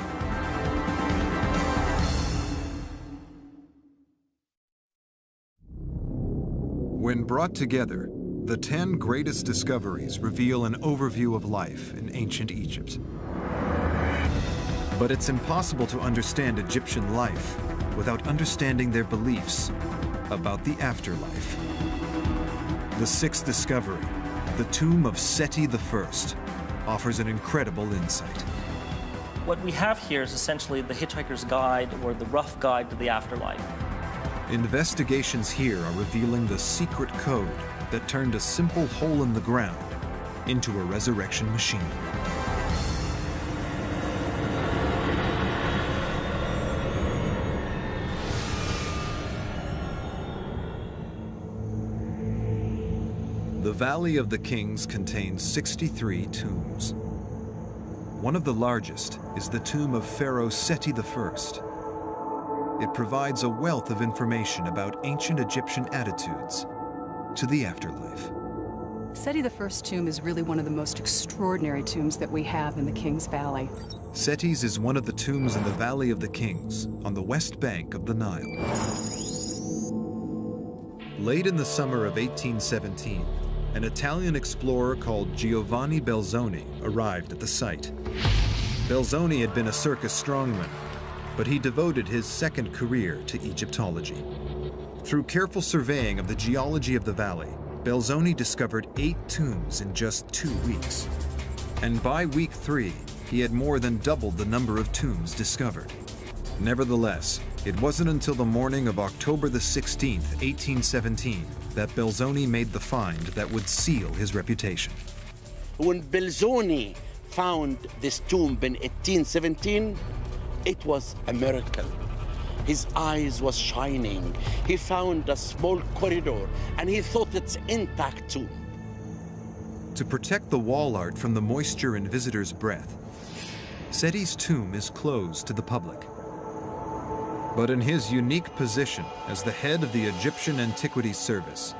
[SPEAKER 1] When brought together, the 10 greatest discoveries reveal an overview of life in ancient Egypt. But it's impossible to understand Egyptian life without understanding their beliefs about the afterlife. The 6th discovery, the tomb of Seti I, offers an incredible insight.
[SPEAKER 3] What we have here is essentially the Hitchhiker's Guide, or the rough guide to the afterlife.
[SPEAKER 1] Investigations here are revealing the secret code that turned a simple hole in the ground into a resurrection machine. The Valley of the Kings contains 63 tombs. One of the largest is the tomb of Pharaoh Seti I. It provides a wealth of information about ancient Egyptian attitudes to the afterlife.
[SPEAKER 12] Seti I's tomb is really one of the most extraordinary tombs that we have in the Kings Valley.
[SPEAKER 1] Seti's is one of the tombs in the Valley of the Kings on the west bank of the Nile. Late in the summer of 1817, an Italian explorer called Giovanni Belzoni arrived at the site. Belzoni had been a circus strongman, but he devoted his second career to Egyptology. Through careful surveying of the geology of the valley, Belzoni discovered 8 tombs in just 2 weeks. And by week 3, he had more than doubled the number of tombs discovered. Nevertheless, it wasn't until the morning of October the 16th, 1817, that Belzoni made the find that would seal his reputation.
[SPEAKER 6] When Belzoni found this tomb in 1817, it was a miracle. His eyes was shining. He found a small corridor, and he thought it's intact tomb.
[SPEAKER 1] To protect the wall art from the moisture and visitors' breath, Seti's tomb is closed to the public. But in his unique position as the head of the Egyptian Antiquities Service,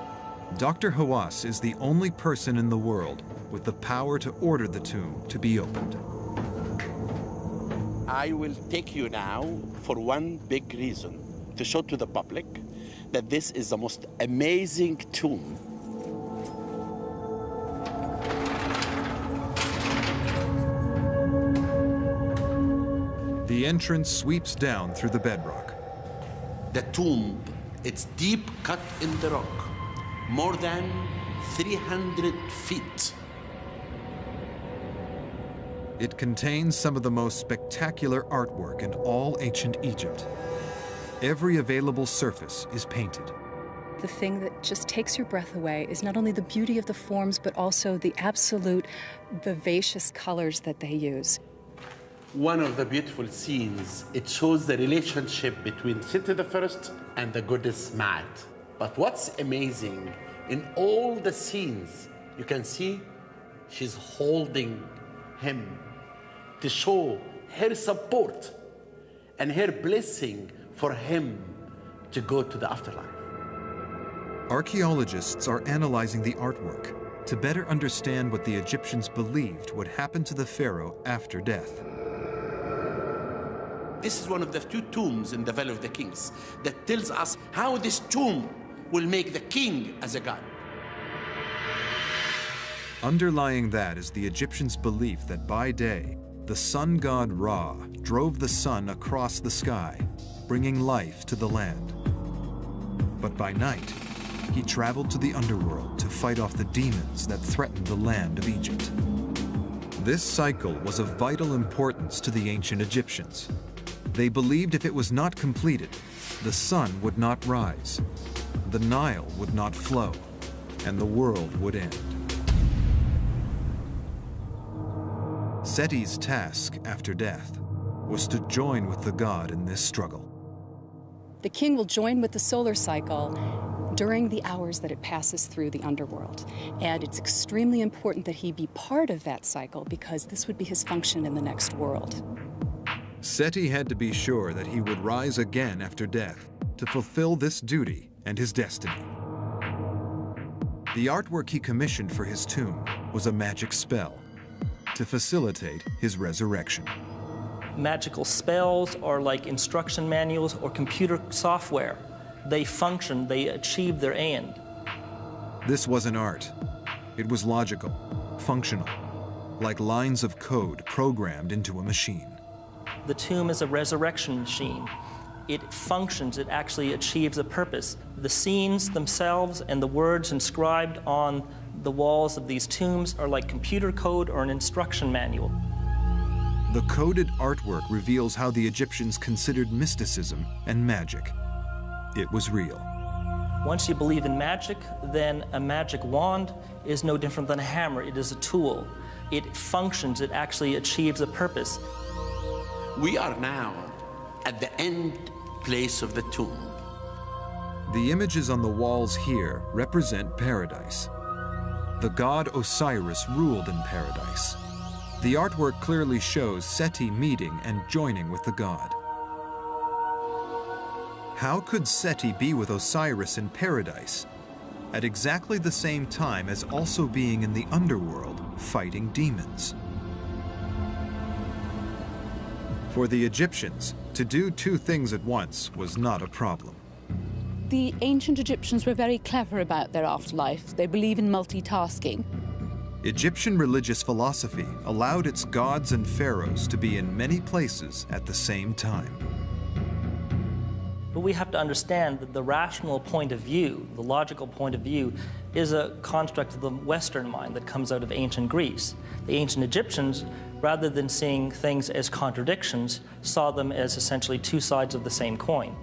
[SPEAKER 1] Dr. Hawass is the only person in the world with the power to order the tomb to be opened.
[SPEAKER 6] I will take you now for one big reason, to show to the public that this is the most amazing tomb.
[SPEAKER 1] The entrance sweeps down through the bedrock.
[SPEAKER 6] The tomb, it's deep cut in the rock, more than 300 feet.
[SPEAKER 1] It contains some of the most spectacular artwork in all ancient Egypt. Every available surface is painted.
[SPEAKER 12] The thing that just takes your breath away is not only the beauty of the forms, but also the absolute vivacious colors that they use.
[SPEAKER 6] One of the beautiful scenes, it shows the relationship between Seti I and the goddess Maat. But what's amazing, in all the scenes, you can see she's holding him to show her support and her blessing for him to go to the afterlife.
[SPEAKER 1] Archaeologists are analyzing the artwork to better understand what the Egyptians believed would happen to the pharaoh after death.
[SPEAKER 6] This is one of the 2 tombs in the Valley of the Kings that tells us how this tomb will make the king as a god.
[SPEAKER 1] Underlying that is the Egyptians' belief that by day, the sun god Ra drove the sun across the sky, bringing life to the land. But by night, he traveled to the underworld to fight off the demons that threatened the land of Egypt. This cycle was of vital importance to the ancient Egyptians. They believed if it was not completed, the sun would not rise, the Nile would not flow, and the world would end. Seti's task after death was to join with the god in this struggle.
[SPEAKER 12] The king will join with the solar cycle during the hours that it passes through the underworld. And it's extremely important that he be part of that cycle because this would be his function in the next world.
[SPEAKER 1] Seti had to be sure that he would rise again after death to fulfill this duty and his destiny. The artwork he commissioned for his tomb was a magic spell to facilitate his resurrection.
[SPEAKER 3] Magical spells are like instruction manuals or computer software. They function, they achieve their end.
[SPEAKER 1] This wasn't art. It was logical, functional, like lines of code programmed into a machine.
[SPEAKER 3] The tomb is a resurrection machine. It functions, it actually achieves a purpose. The scenes themselves and the words inscribed on the walls of these tombs are like computer code or an instruction manual.
[SPEAKER 1] The coded artwork reveals how the Egyptians considered mysticism and magic. It was real.
[SPEAKER 3] Once you believe in magic, then a magic wand is no different than a hammer. It is a tool. It functions, it actually achieves a purpose.
[SPEAKER 6] We are now at the end place of the tomb.
[SPEAKER 1] The images on the walls here represent paradise. The god Osiris ruled in paradise. The artwork clearly shows Seti meeting and joining with the god. How could Seti be with Osiris in paradise at exactly the same time as also being in the underworld fighting demons? For the Egyptians, to do 2 things at once was not a problem.
[SPEAKER 2] The ancient Egyptians were very clever about their afterlife. They believe in multitasking.
[SPEAKER 1] Egyptian religious philosophy allowed its gods and pharaohs to be in many places at the same time.
[SPEAKER 3] But we have to understand that the rational point of view, the logical point of view, is a construct of the Western mind that comes out of ancient Greece. The ancient Egyptians, rather than seeing things as contradictions, saw them as essentially 2 sides of the same coin.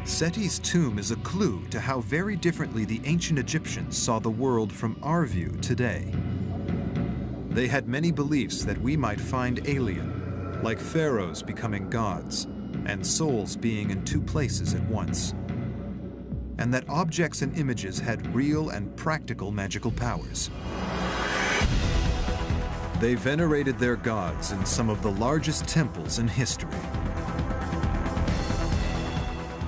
[SPEAKER 1] Seti's tomb is a clue to how very differently the ancient Egyptians saw the world from our view today. They had many beliefs that we might find alien, like pharaohs becoming gods, and souls being in 2 places at once, and that objects and images had real and practical magical powers. They venerated their gods in some of the largest temples in history.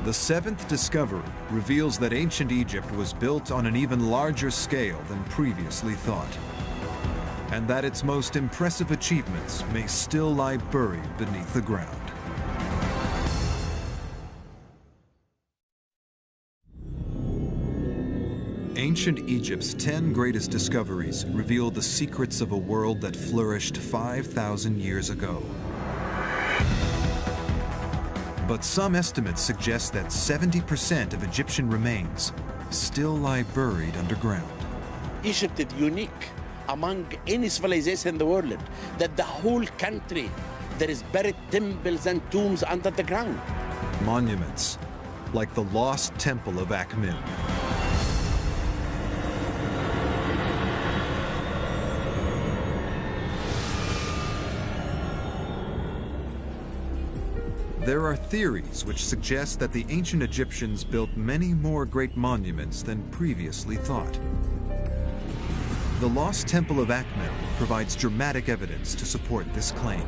[SPEAKER 1] The 7th discovery reveals that ancient Egypt was built on an even larger scale than previously thought, and that its most impressive achievements may still lie buried beneath the ground. Ancient Egypt's 10 greatest discoveries reveal the secrets of a world that flourished 5,000 years ago. But some estimates suggest that 70% of Egyptian remains still lie buried underground.
[SPEAKER 6] Egypt is unique among any civilization in the world, that the whole country, there is buried temples and tombs under the ground.
[SPEAKER 1] Monuments, like the lost temple of Akhmin. There are theories which suggest that the ancient Egyptians built many more great monuments than previously thought. The lost temple of Akhmin provides dramatic evidence to support this claim.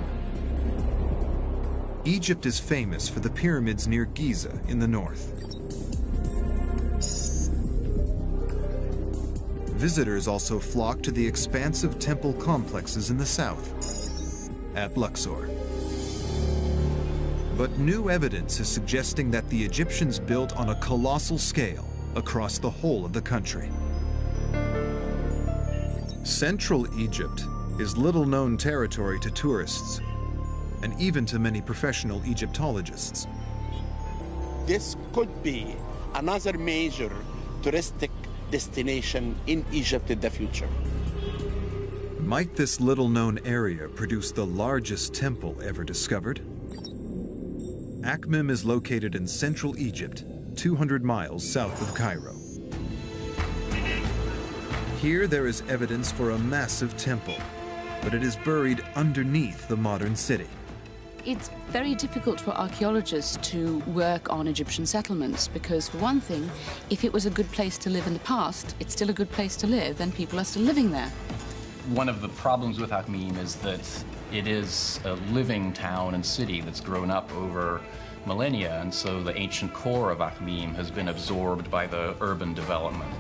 [SPEAKER 1] Egypt is famous for the pyramids near Giza in the north. Visitors also flock to the expansive temple complexes in the south, at Luxor. But new evidence is suggesting that the Egyptians built on a colossal scale across the whole of the country. Central Egypt is little-known territory to tourists, and even to many professional Egyptologists.
[SPEAKER 6] This could be another major touristic destination in Egypt in the future.
[SPEAKER 1] Might this little-known area produce the largest temple ever discovered? Akhmim is located in central Egypt, 200 miles south of Cairo. Here there is evidence for a massive temple, but it is buried underneath the modern city.
[SPEAKER 8] It's very difficult for archaeologists to work on Egyptian settlements because, for one thing, if it was a good place to live in the past, it's still a good place to live and people are still living there.
[SPEAKER 4] One of the problems with Akhmim is that it is a living town and city that's grown up over millennia, and so the ancient core of Akhmim has been absorbed by the urban development.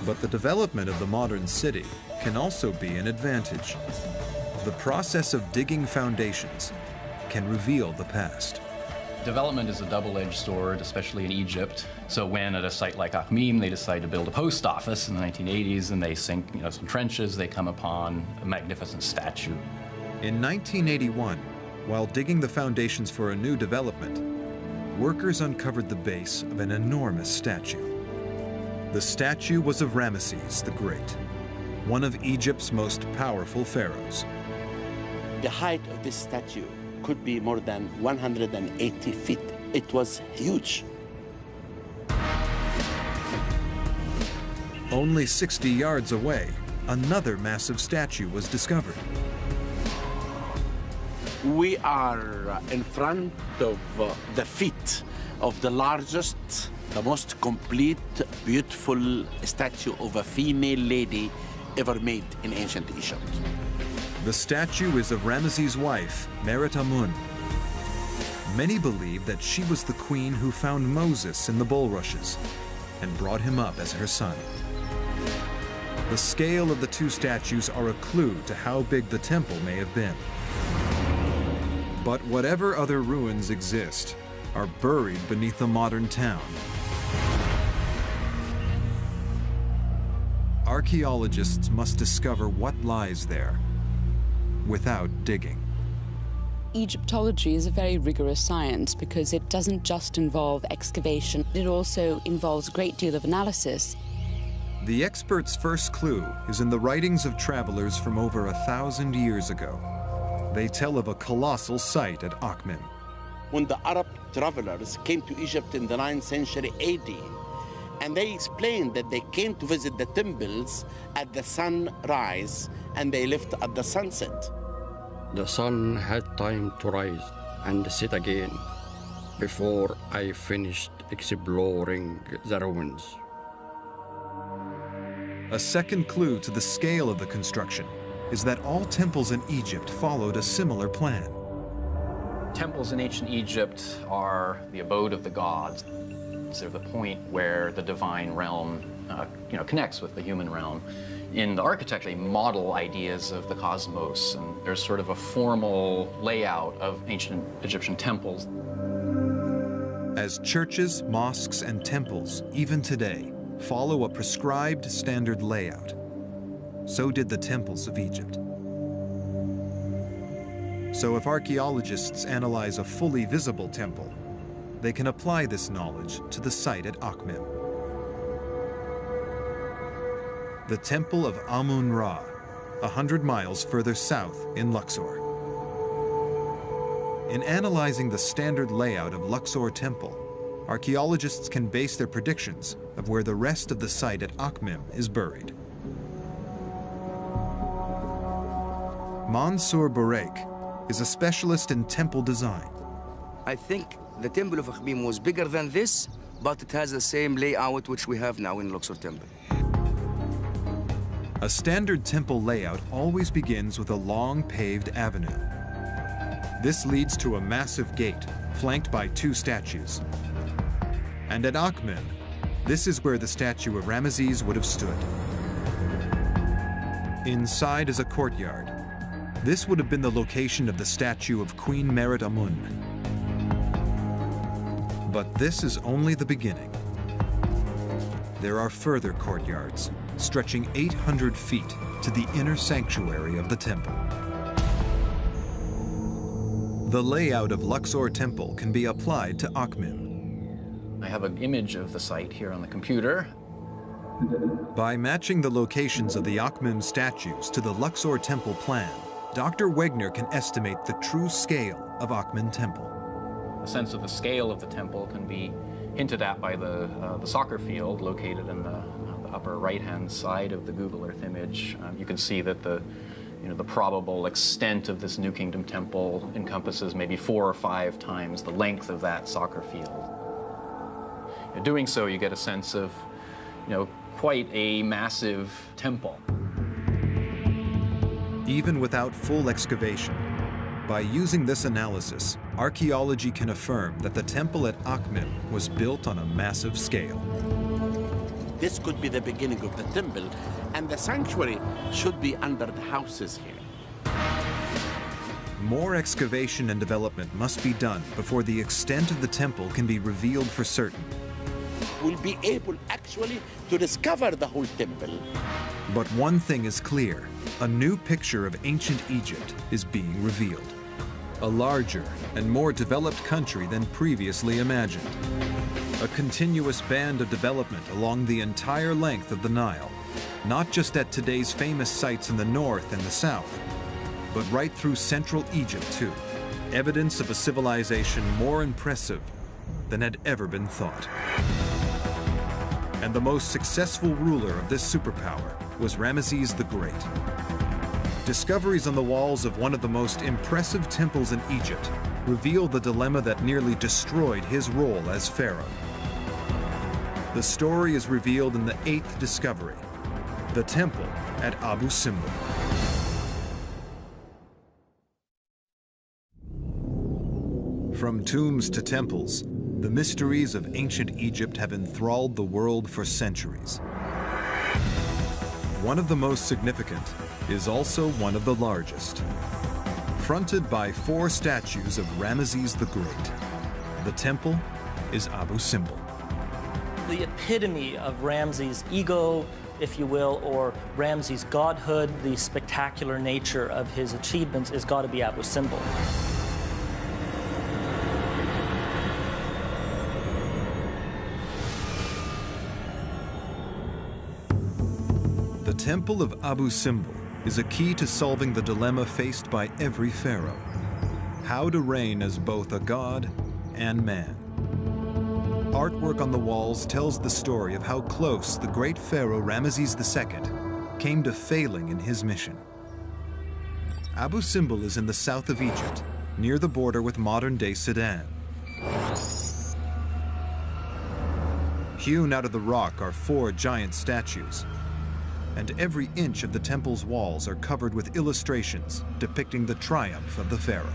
[SPEAKER 1] But the development of the modern city can also be an advantage. The process of digging foundations can reveal the past.
[SPEAKER 4] Development is a double-edged sword, especially in Egypt. So when at a site like Akhmim they decide to build a post office in the 1980s and they sink some trenches, they come upon a magnificent statue.
[SPEAKER 1] In 1981, while digging the foundations for a new development, workers uncovered the base of an enormous statue. The statue was of Ramesses the Great, one of Egypt's most powerful pharaohs.
[SPEAKER 6] The height of this statue could be more than 180 feet. It was huge.
[SPEAKER 1] Only 60 yards away, another massive statue was discovered.
[SPEAKER 6] We are in front of the feet of the largest, the most complete, beautiful statue of a female lady ever made in ancient Egypt.
[SPEAKER 1] The statue is of Ramesses' wife, Merit Amun. Many believe that she was the queen who found Moses in the bulrushes and brought him up as her son. The scale of the two statues are a clue to how big the temple may have been. But whatever other ruins exist are buried beneath the modern town. Archaeologists must discover what lies there without digging.
[SPEAKER 2] Egyptology is a very rigorous science because it doesn't just involve excavation, it also involves a great deal of analysis.
[SPEAKER 1] The expert's first clue is in the writings of travelers from over 1,000 years ago. They tell of a colossal site at Akhmim.
[SPEAKER 6] When the Arab travelers came to Egypt in the 9th century AD, and they explained that they came to visit the temples at the sunrise and they left at the sunset.
[SPEAKER 13] The sun had time to rise and set again before I finished exploring the ruins.
[SPEAKER 1] A second clue to the scale of the construction is that all temples in Egypt followed a similar plan.
[SPEAKER 4] Temples in ancient Egypt are the abode of the gods. They're the point where the divine realm connects with the human realm. In the architecture, they model ideas of the cosmos, and there's sort of a formal layout of ancient Egyptian temples.
[SPEAKER 1] As churches, mosques, and temples, even today, follow a prescribed standard layout, so did the temples of Egypt. So if archaeologists analyze a fully visible temple, they can apply this knowledge to the site at Akhmim. The Temple of Amun-Ra, 100 miles further south in Luxor. In analyzing the standard layout of Luxor Temple, archaeologists can base their predictions of where the rest of the site at Akhmim is buried. Mansour Bourek is a specialist in temple design.
[SPEAKER 14] I think the Temple of Akhmim was bigger than this, but it has the same layout which we have now in Luxor Temple.
[SPEAKER 1] A standard temple layout always begins with a long paved avenue. This leads to a massive gate flanked by two statues. And at Akhmim, this is where the statue of Ramesses would have stood. Inside is a courtyard. This would have been the location of the statue of Queen Merit Amun. But this is only the beginning. There are further courtyards, stretching 800 feet to the inner sanctuary of the temple. The layout of Luxor Temple can be applied to Akhmim.
[SPEAKER 4] I have an image of the site here on the computer.
[SPEAKER 1] By matching the locations of the Akhmim statues to the Luxor Temple plan, Dr. Wegner can estimate the true scale of Akhmin Temple.
[SPEAKER 4] A sense of the scale of the temple can be hinted at by the soccer field located in the upper right-hand side of the Google Earth image. You can see that the probable extent of this New Kingdom temple encompasses maybe 4 or 5 times the length of that soccer field. In doing so, you get a sense of, quite a massive temple.
[SPEAKER 1] Even without full excavation, by using this analysis, archaeology can affirm that the temple at Akhmim was built on a massive scale.
[SPEAKER 6] This could be the beginning of the temple, and the sanctuary should be under the houses here.
[SPEAKER 1] More excavation and development must be done before the extent of the temple can be revealed for certain.
[SPEAKER 6] We'll be able actually to discover the whole temple.
[SPEAKER 1] But one thing is clear: a new picture of ancient Egypt is being revealed. A larger and more developed country than previously imagined. A continuous band of development along the entire length of the Nile, not just at today's famous sites in the north and the south, but right through central Egypt too. Evidence of a civilization more impressive than had ever been thought. And the most successful ruler of this superpower was Ramesses the Great. Discoveries on the walls of one of the most impressive temples in Egypt reveal the dilemma that nearly destroyed his role as pharaoh. The story is revealed in the 8th discovery, the temple at Abu Simbel. From tombs to temples, the mysteries of ancient Egypt have enthralled the world for centuries. One of the most significant is also one of the largest. Fronted by 4 statues of Ramesses the Great, the temple is Abu Simbel.
[SPEAKER 3] The epitome of Ramses' ego, if you will, or Ramses' godhood, the spectacular nature of his achievements, has got to be Abu Simbel.
[SPEAKER 1] The Temple of Abu Simbel is a key to solving the dilemma faced by every pharaoh: how to reign as both a god and man. Artwork on the walls tells the story of how close the great pharaoh Ramesses II came to failing in his mission. Abu Simbel is in the south of Egypt, near the border with modern-day Sudan. Hewn out of the rock are 4 giant statues, and every inch of the temple's walls are covered with illustrations depicting the triumph of the pharaoh.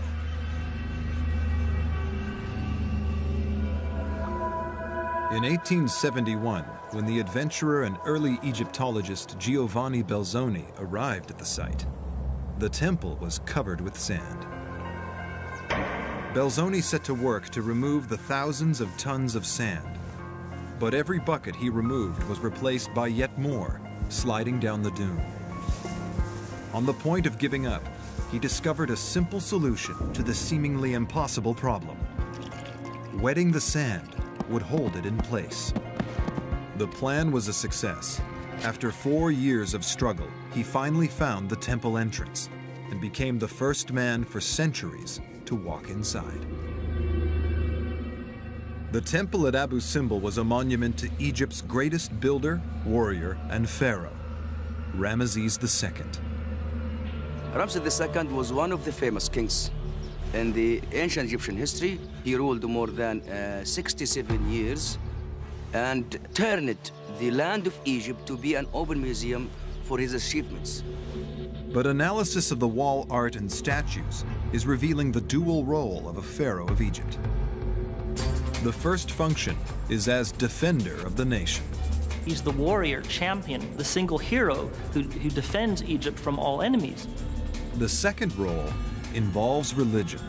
[SPEAKER 1] In 1871, when the adventurer and early Egyptologist Giovanni Belzoni arrived at the site, the temple was covered with sand. Belzoni set to work to remove the thousands of tons of sand, but every bucket he removed was replaced by yet more, sliding down the dune. On the point of giving up, he discovered a simple solution to the seemingly impossible problem. Wetting the sand would hold it in place. The plan was a success. After 4 years of struggle, he finally found the temple entrance and became the first man for centuries to walk inside. The temple at Abu Simbel was a monument to Egypt's greatest builder, warrior, and pharaoh, Ramesses II.
[SPEAKER 14] Ramses II was one of the famous kings. In the ancient Egyptian history, he ruled more than 67 years and turned the land of Egypt to be an open museum for his achievements.
[SPEAKER 1] But analysis of the wall art and statues is revealing the dual role of a pharaoh of Egypt. The first function is as defender of the nation.
[SPEAKER 3] He's the warrior, champion, the single hero who defends Egypt from all enemies.
[SPEAKER 1] The second role involves religion.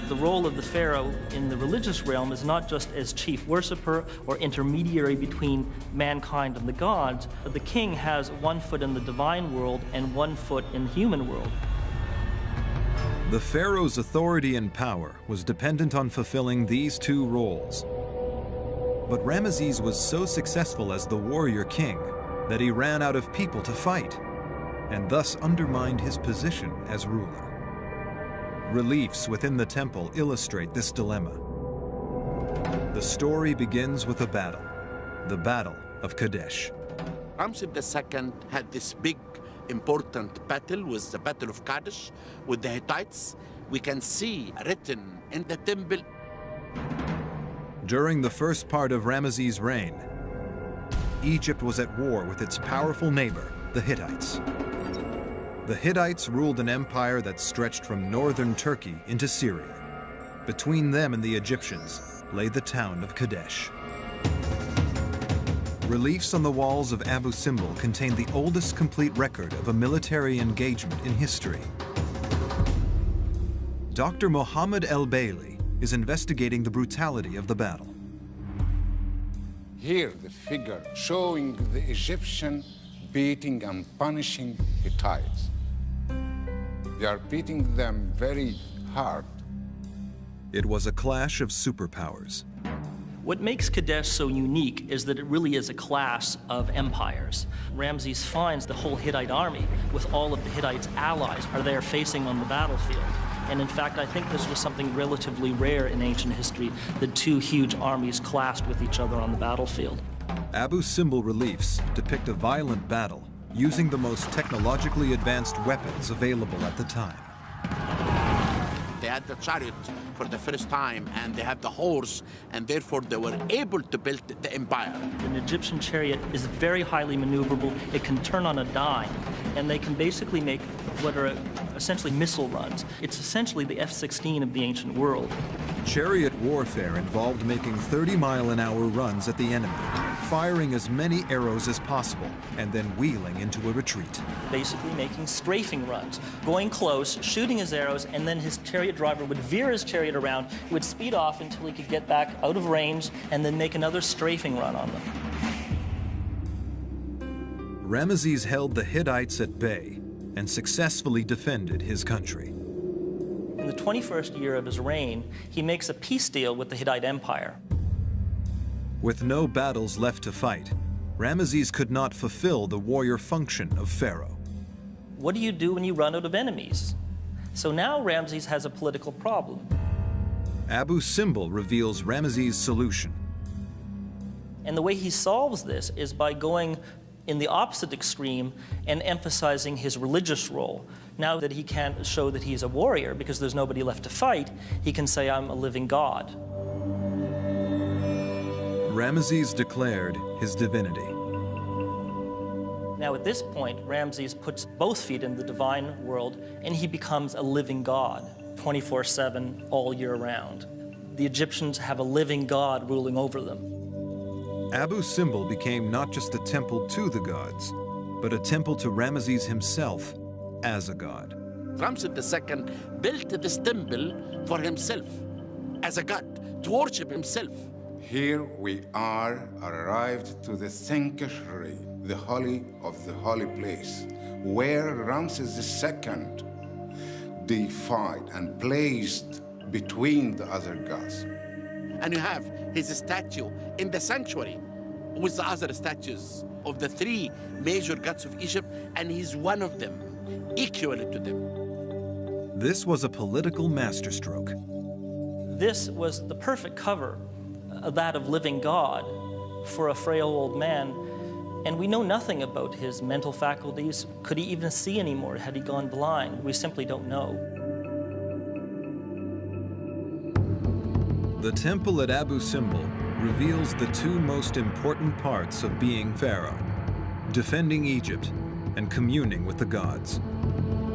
[SPEAKER 3] the role of the pharaoh in the religious realm is not just as chief worshiper or intermediary between mankind and the gods, but the king has one foot in the divine world and one foot in the human world.
[SPEAKER 1] The pharaoh's authority and power was dependent on fulfilling these two roles. But Ramesses was so successful as the warrior king that he ran out of people to fight, and thus undermined his position as ruler. Reliefs within the temple illustrate this dilemma. The story begins with a battle, the Battle of Kadesh.
[SPEAKER 6] Ramses II had this big, important battle, was the Battle of Kadesh with the Hittites. We can see written in the temple.
[SPEAKER 1] During the first part of Ramesses' reign, Egypt was at war with its powerful neighbor, the Hittites. The Hittites ruled an empire that stretched from northern Turkey into Syria. Between them and the Egyptians lay the town of Kadesh. Reliefs on the walls of Abu Simbel contain the oldest complete record of a military engagement in history. Dr. Mohammed El-Bailey is investigating the brutality of the battle.
[SPEAKER 15] Here, the figure showing the Egyptian beating and punishing Hittites. They are beating them very hard.
[SPEAKER 1] It was a clash of superpowers.
[SPEAKER 3] What makes Kadesh so unique is that it really is a class of empires. Ramses finds the whole Hittite army with all of the Hittites' allies are there facing on the battlefield. And in fact, I think this was something relatively rare in ancient history, that two huge armies clashed with each other on the battlefield.
[SPEAKER 1] Abu Simbel reliefs depict a violent battle using the most technologically advanced weapons available at the time.
[SPEAKER 6] They had the chariot for the first time, and they had the horse, and therefore they were able to build the empire.
[SPEAKER 3] An Egyptian chariot is very highly maneuverable. It can turn on a dime, and they can basically make what are essentially missile runs. It's essentially the F-16 of the ancient world.
[SPEAKER 1] Chariot warfare involved making 30-mile-an-hour runs at the enemy, firing as many arrows as possible, and then wheeling into a retreat.
[SPEAKER 3] Basically making strafing runs, going close, shooting his arrows, and then his chariot driver would veer his chariot around, would speed off until he could get back out of range, and then make another strafing run on them.
[SPEAKER 1] Ramesses held the Hittites at bay and successfully defended his country.
[SPEAKER 3] In the 21st year of his reign, he makes a peace deal with the Hittite Empire.
[SPEAKER 1] With no battles left to fight, Ramesses could not fulfill the warrior function of pharaoh.
[SPEAKER 3] What do you do when you run out of enemies? So now Ramses has a political problem.
[SPEAKER 1] Abu Simbel reveals Ramesses' solution.
[SPEAKER 3] And the way he solves this is by going in the opposite extreme and emphasizing his religious role. Now that he can't show that he's a warrior because there's nobody left to fight, he can say, I'm a living god.
[SPEAKER 1] Ramesses declared his divinity.
[SPEAKER 3] Now at this point, Ramses puts both feet in the divine world and he becomes a living god, 24/7, all year round. The Egyptians have a living god ruling over them.
[SPEAKER 1] Abu Simbel became not just a temple to the gods, but a temple to Ramesses himself as a god.
[SPEAKER 6] Ramses II built this temple for himself, as a god, to worship himself.
[SPEAKER 15] Here we are arrived to the sanctuary, the holy of the holy place, where Ramses II deified and placed between the other gods.
[SPEAKER 6] And you have his statue in the sanctuary with the other statues of the three major gods of Egypt, and he's one of them, equal to them.
[SPEAKER 1] This was a political masterstroke.
[SPEAKER 3] This was the perfect cover, that of living God, for a frail old man. And we know nothing about his mental faculties. Could he even see anymore? Had he gone blind? We simply don't know.
[SPEAKER 1] The temple at Abu Simbel reveals the two most important parts of being pharaoh: defending Egypt and communing with the gods.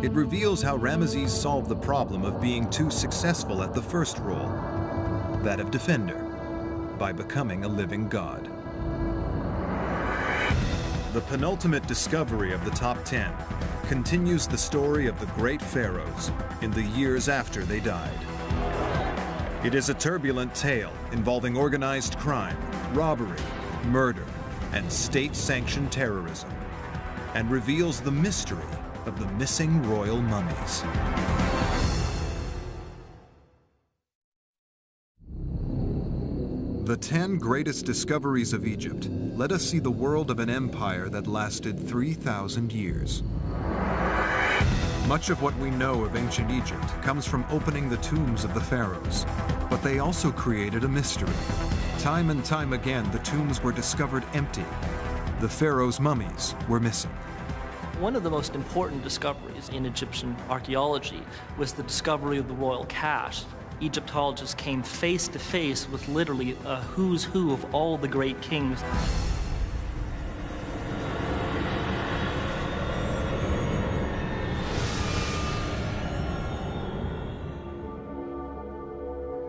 [SPEAKER 1] It reveals how Ramesses solved the problem of being too successful at the first role, that of defender, by becoming a living god. The penultimate discovery of the top 10 continues the story of the great pharaohs in the years after they died. It is a turbulent tale involving organized crime, robbery, murder, and state-sanctioned terrorism, and reveals the mystery of the missing royal mummies. The 10 greatest discoveries of Egypt let us see the world of an empire that lasted 3,000 years. Much of what we know of ancient Egypt comes from opening the tombs of the pharaohs, but they also created a mystery. Time and time again, the tombs were discovered empty. The pharaohs' mummies were missing.
[SPEAKER 3] One of the most important discoveries in Egyptian archaeology was the discovery of the royal cache. Egyptologists came face to face with literally a who's who of all the great kings.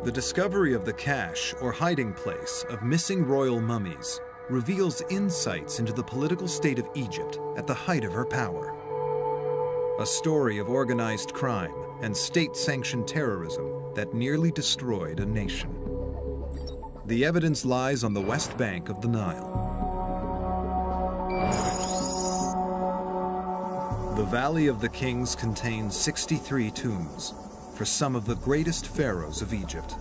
[SPEAKER 1] The discovery of the cache, or hiding place, of missing royal mummies reveals insights into the political state of Egypt at the height of her power. A story of organized crime and state-sanctioned terrorism that nearly destroyed a nation. The evidence lies on the west bank of the Nile. The Valley of the Kings contains 63 tombs for some of the greatest pharaohs of Egypt.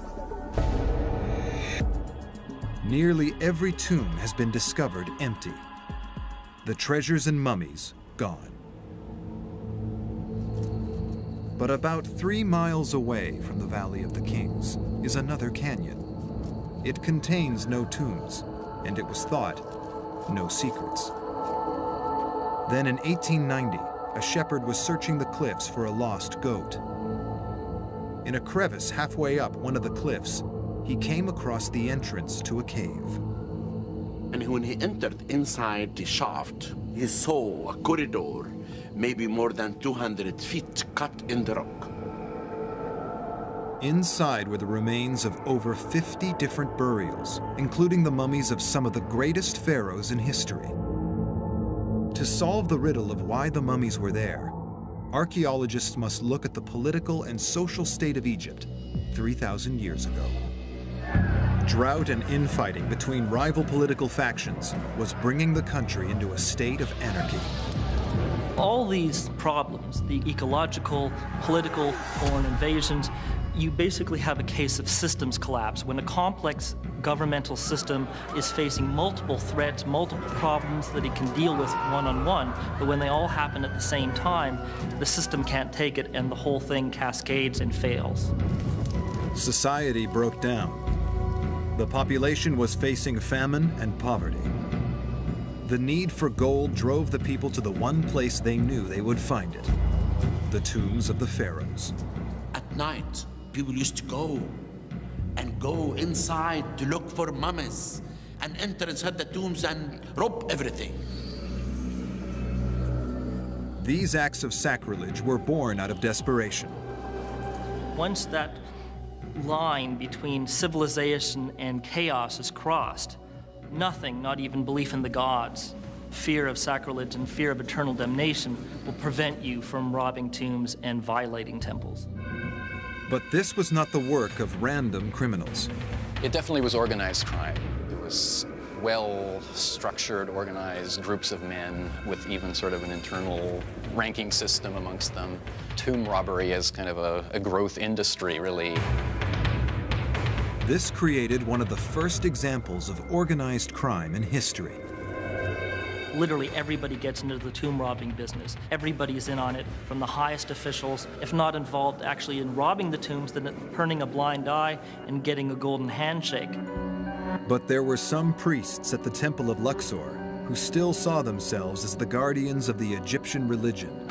[SPEAKER 1] Nearly every tomb has been discovered empty. The treasures and mummies gone. But about 3 miles away from the Valley of the Kings is another canyon. It contains no tombs, and it was thought, no secrets. Then in 1890, a shepherd was searching the cliffs for a lost goat. In a crevice halfway up one of the cliffs, he came across the entrance to a cave.
[SPEAKER 6] And when he entered inside the shaft, he saw a corridor, maybe more than 200 feet, cut in the rock.
[SPEAKER 1] Inside were the remains of over 50 different burials, including the mummies of some of the greatest pharaohs in history. To solve the riddle of why the mummies were there, archaeologists must look at the political and social state of Egypt 3,000 years ago. Drought and infighting between rival political factions was bringing the country into a state of anarchy.
[SPEAKER 3] All these problems, the ecological, political, foreign invasions, you basically have a case of systems collapse. When a complex governmental system is facing multiple threats, multiple problems that it can deal with one-on-one, but when they all happen at the same time, the system can't take it and the whole thing cascades and fails.
[SPEAKER 1] Society broke down. The population was facing famine and poverty. The need for gold drove the people to the one place they knew they would find it, the tombs of the pharaohs.
[SPEAKER 6] At night, people used to go inside to look for mummies and enter inside the tombs and rob everything.
[SPEAKER 1] These acts of sacrilege were born out of desperation.
[SPEAKER 3] Once that line between civilization and chaos is crossed, nothing, not even belief in the gods, fear of sacrilege and fear of eternal damnation will prevent you from robbing tombs and violating temples.
[SPEAKER 1] But this was not the work of random criminals.
[SPEAKER 4] It definitely was organized crime. It was well-structured, organized groups of men with even sort of an internal ranking system amongst them. Tomb robbery as kind of a growth industry, really.
[SPEAKER 1] This created one of the first examples of organized crime in history.
[SPEAKER 3] Literally everybody gets into the tomb robbing business. Everybody's in on it, from the highest officials, if not involved actually in robbing the tombs, then turning a blind eye and getting a golden handshake.
[SPEAKER 1] But there were some priests at the Temple of Luxor who still saw themselves as the guardians of the Egyptian religion,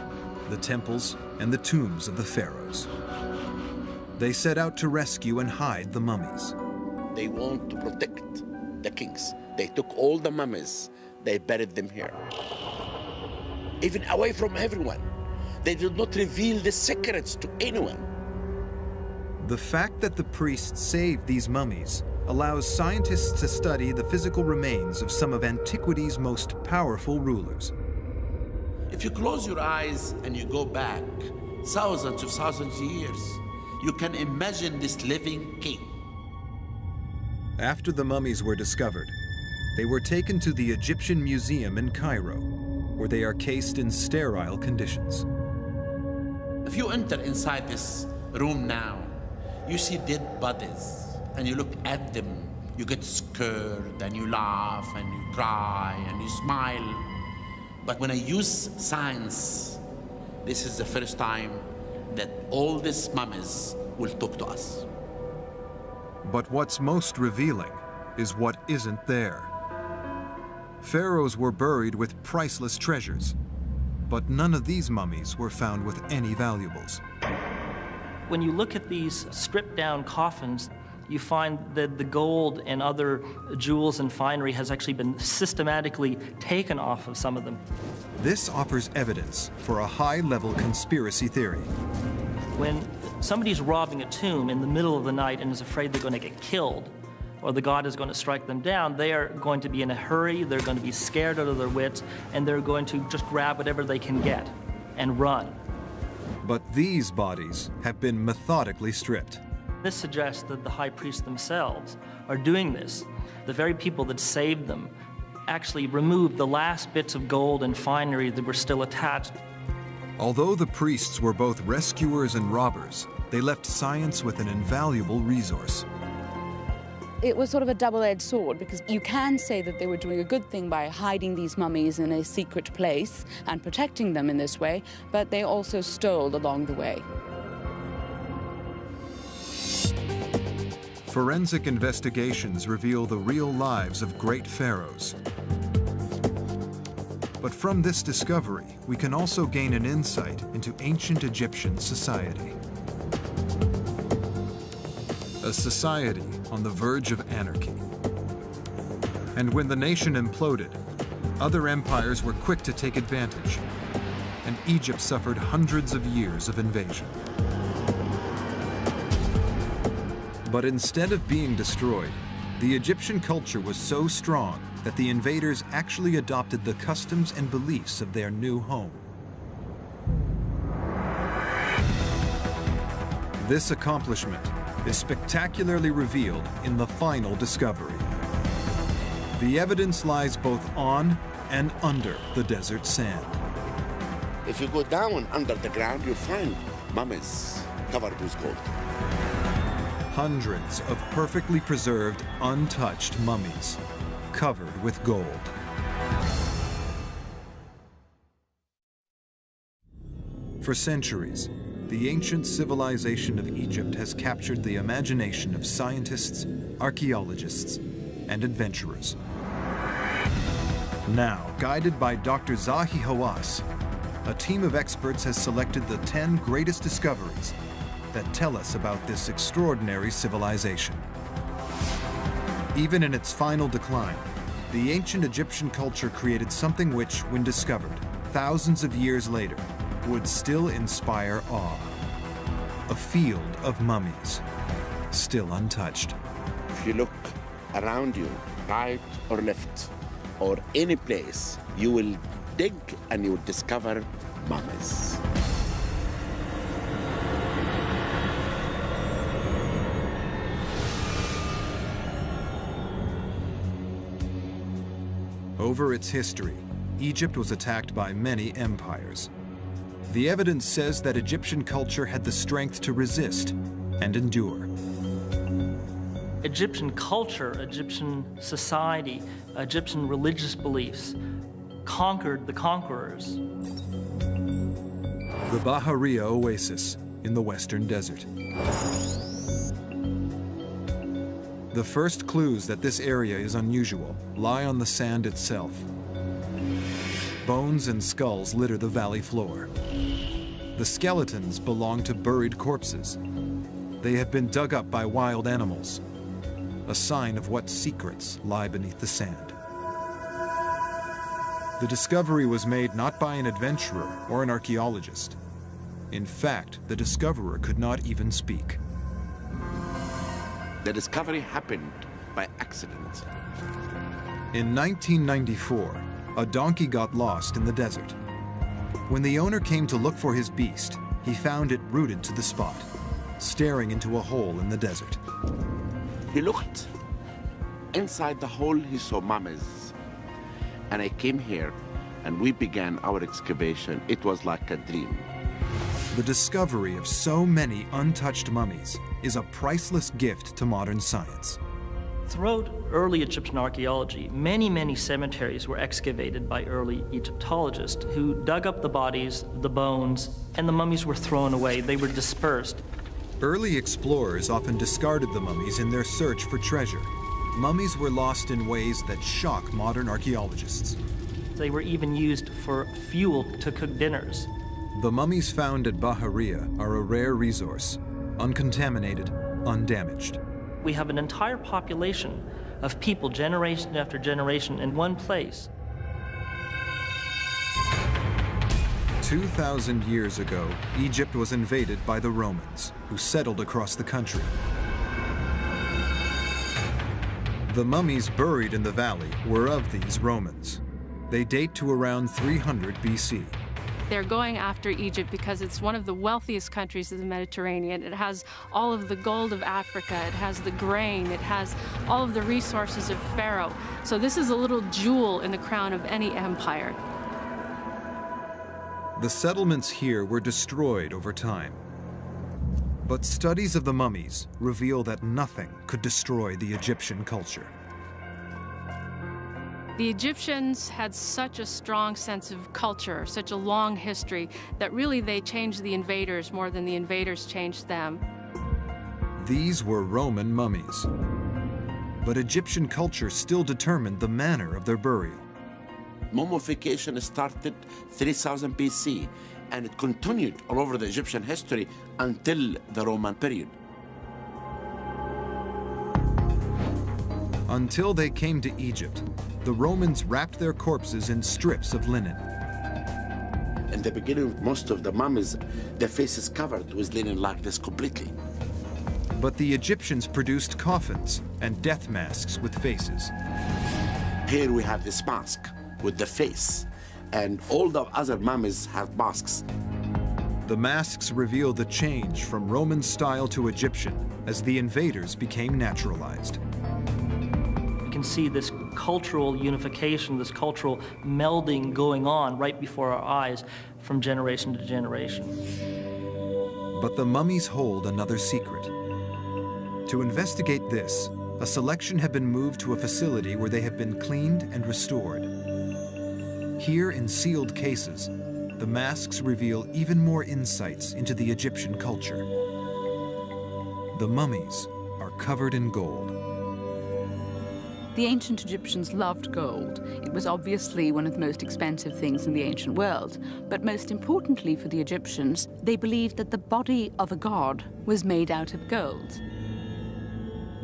[SPEAKER 1] the temples and the tombs of the pharaohs. They set out to rescue and hide the mummies.
[SPEAKER 6] They want to protect the kings. They took all the mummies, they buried them here. Even away from everyone. They did not reveal the secrets to anyone.
[SPEAKER 1] The fact that the priests saved these mummies allows scientists to study the physical remains of some of antiquity's most powerful rulers.
[SPEAKER 6] If you close your eyes and you go back thousands of years, you can imagine this living king.
[SPEAKER 1] After the mummies were discovered, they were taken to the Egyptian Museum in Cairo, where they are cased in sterile conditions.
[SPEAKER 16] If you enter inside this room now, you see dead bodies, and you look at them, you get scared, and you laugh, and you cry, and you smile. But when I use science, this is the first time that all these mummies will talk to us.
[SPEAKER 1] But what's most revealing is what isn't there. Pharaohs were buried with priceless treasures, but none of these mummies were found with any valuables.
[SPEAKER 3] When you look at these stripped down coffins, you find that the gold and other jewels and finery has actually been systematically taken off of some of them.
[SPEAKER 1] This offers evidence for a high-level conspiracy theory.
[SPEAKER 3] When somebody's robbing a tomb in the middle of the night and is afraid they're going to get killed, or the god is going to strike them down, they are going to be in a hurry, they're going to be scared out of their wits, and they're going to just grab whatever they can get and run.
[SPEAKER 1] But these bodies have been methodically stripped.
[SPEAKER 3] This suggests that the high priests themselves are doing this. The very people that saved them actually removed the last bits of gold and finery that were still attached.
[SPEAKER 1] Although the priests were both rescuers and robbers, they left science with an invaluable resource.
[SPEAKER 2] It was sort of a double-edged sword, because you can say that they were doing a good thing by hiding these mummies in a secret place and protecting them in this way, but they also stole along the way.
[SPEAKER 1] Forensic investigations reveal the real lives of great pharaohs. But from this discovery, we can also gain an insight into ancient Egyptian society. A society on the verge of anarchy. And when the nation imploded, other empires were quick to take advantage, and Egypt suffered hundreds of years of invasion. But instead of being destroyed, the Egyptian culture was so strong that the invaders actually adopted the customs and beliefs of their new home. This accomplishment is spectacularly revealed in the final discovery. The evidence lies both on and under the desert sand.
[SPEAKER 6] If you go down under the ground, you'll find mummies covered with gold.
[SPEAKER 1] Hundreds of perfectly preserved, untouched mummies covered with gold. For centuries, the ancient civilization of Egypt has captured the imagination of scientists, archaeologists, and adventurers. Now, guided by Dr. Zahi Hawass, a team of experts has selected the 10 greatest discoveries that tell us about this extraordinary civilization. Even in its final decline, the ancient Egyptian culture created something which, when discovered thousands of years later, would still inspire awe. A field of mummies, still untouched.
[SPEAKER 6] If you look around you, right or left, or any place, you will dig and you will discover mummies.
[SPEAKER 1] Over its history, Egypt was attacked by many empires. The evidence says that Egyptian culture had the strength to resist and endure.
[SPEAKER 3] Egyptian culture, Egyptian society, Egyptian religious beliefs conquered the conquerors.
[SPEAKER 1] The Bahariya Oasis in the Western Desert. The first clues that this area is unusual lie on the sand itself. Bones and skulls litter the valley floor. The skeletons belong to buried corpses. They have been dug up by wild animals, a sign of what secrets lie beneath the sand. The discovery was made not by an adventurer or an archaeologist. In fact, the discoverer could not even speak.
[SPEAKER 6] The discovery happened by accident.
[SPEAKER 1] In 1994, a donkey got lost in the desert. When the owner came to look for his beast, he found it rooted to the spot, staring into a hole in the desert.
[SPEAKER 6] He looked Inside the hole, he saw mummies. And I came here, and we began our excavation. It was like a dream.
[SPEAKER 1] The discovery of so many untouched mummies is a priceless gift to modern science.
[SPEAKER 3] Throughout early Egyptian archaeology, many cemeteries were excavated by early Egyptologists who dug up the bodies, the bones, and the mummies were thrown away. They were dispersed.
[SPEAKER 1] Early explorers often discarded the mummies in their search for treasure. Mummies were lost in ways that shock modern archaeologists.
[SPEAKER 3] They were even used for fuel to cook dinners.
[SPEAKER 1] The mummies found at Bahariya are a rare resource, uncontaminated, undamaged.
[SPEAKER 3] We have an entire population of people, generation after generation, in one place.
[SPEAKER 1] 2,000 years ago, Egypt was invaded by the Romans, who settled across the country. The mummies buried in the valley were of these Romans. They date to around 300 BC.
[SPEAKER 5] They're going after Egypt because it's one of the wealthiest countries of the Mediterranean. It has all of the gold of Africa, it has the grain, it has all of the resources of Pharaoh. So this is a little jewel in the crown of any empire.
[SPEAKER 1] The settlements here were destroyed over time. But studies of the mummies reveal that nothing could destroy the Egyptian culture.
[SPEAKER 5] The Egyptians had such a strong sense of culture, such a long history, that really they changed the invaders more than the invaders changed them.
[SPEAKER 1] These were Roman mummies. But Egyptian culture still determined the manner of their burial.
[SPEAKER 6] Mummification started 3000 BC, and it continued all over the Egyptian history until the Roman period.
[SPEAKER 1] Until they came to Egypt, the Romans wrapped their corpses in strips of linen.
[SPEAKER 6] In the beginning, most of the mummies, their faces covered with linen like this completely.
[SPEAKER 1] But the Egyptians produced coffins and death masks with faces.
[SPEAKER 6] Here we have this mask with the face, and all the other mummies have masks.
[SPEAKER 1] The masks reveal the change from Roman style to Egyptian as the invaders became naturalized.
[SPEAKER 3] You can see this cultural unification, this cultural melding going on right before our eyes from generation to generation.
[SPEAKER 1] But the mummies hold another secret. To investigate this, a selection have been moved to a facility where they have been cleaned and restored. Here in sealed cases, the masks reveal even more insights into the Egyptian culture. The mummies are covered in gold.
[SPEAKER 8] The ancient Egyptians loved gold. It was obviously one of the most expensive things in the ancient world. But most importantly for the Egyptians, they believed that the body of a god was made out of gold.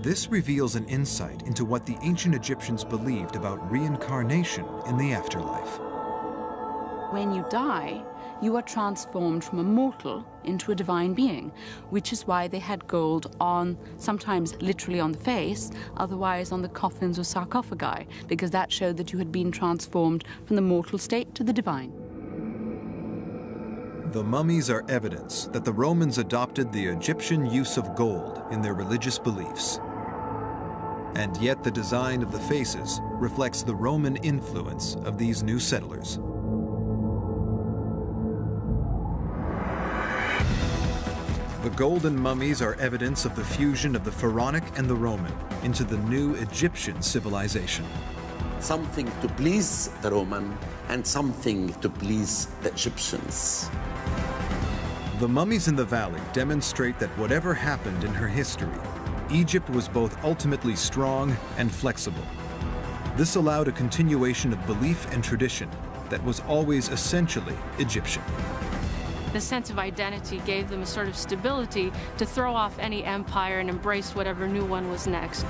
[SPEAKER 1] This reveals an insight into what the ancient Egyptians believed about reincarnation in the afterlife.
[SPEAKER 8] When you die, you are transformed from a mortal into a divine being, which is why they had gold on, sometimes literally on the face, otherwise on the coffins or sarcophagi, because that showed that you had been transformed from the mortal state to the divine.
[SPEAKER 1] The mummies are evidence that the Romans adopted the Egyptian use of gold in their religious beliefs. And yet the design of the faces reflects the Roman influence of these new settlers. The golden mummies are evidence of the fusion of the Pharaonic and the Roman into the new Egyptian civilization.
[SPEAKER 6] Something to please the Roman and something to please the Egyptians.
[SPEAKER 1] The mummies in the valley demonstrate that whatever happened in her history, Egypt was both ultimately strong and flexible. This allowed a continuation of belief and tradition that was always essentially Egyptian.
[SPEAKER 5] The sense of identity gave them a sort of stability to throw off any empire and embrace whatever new one was next.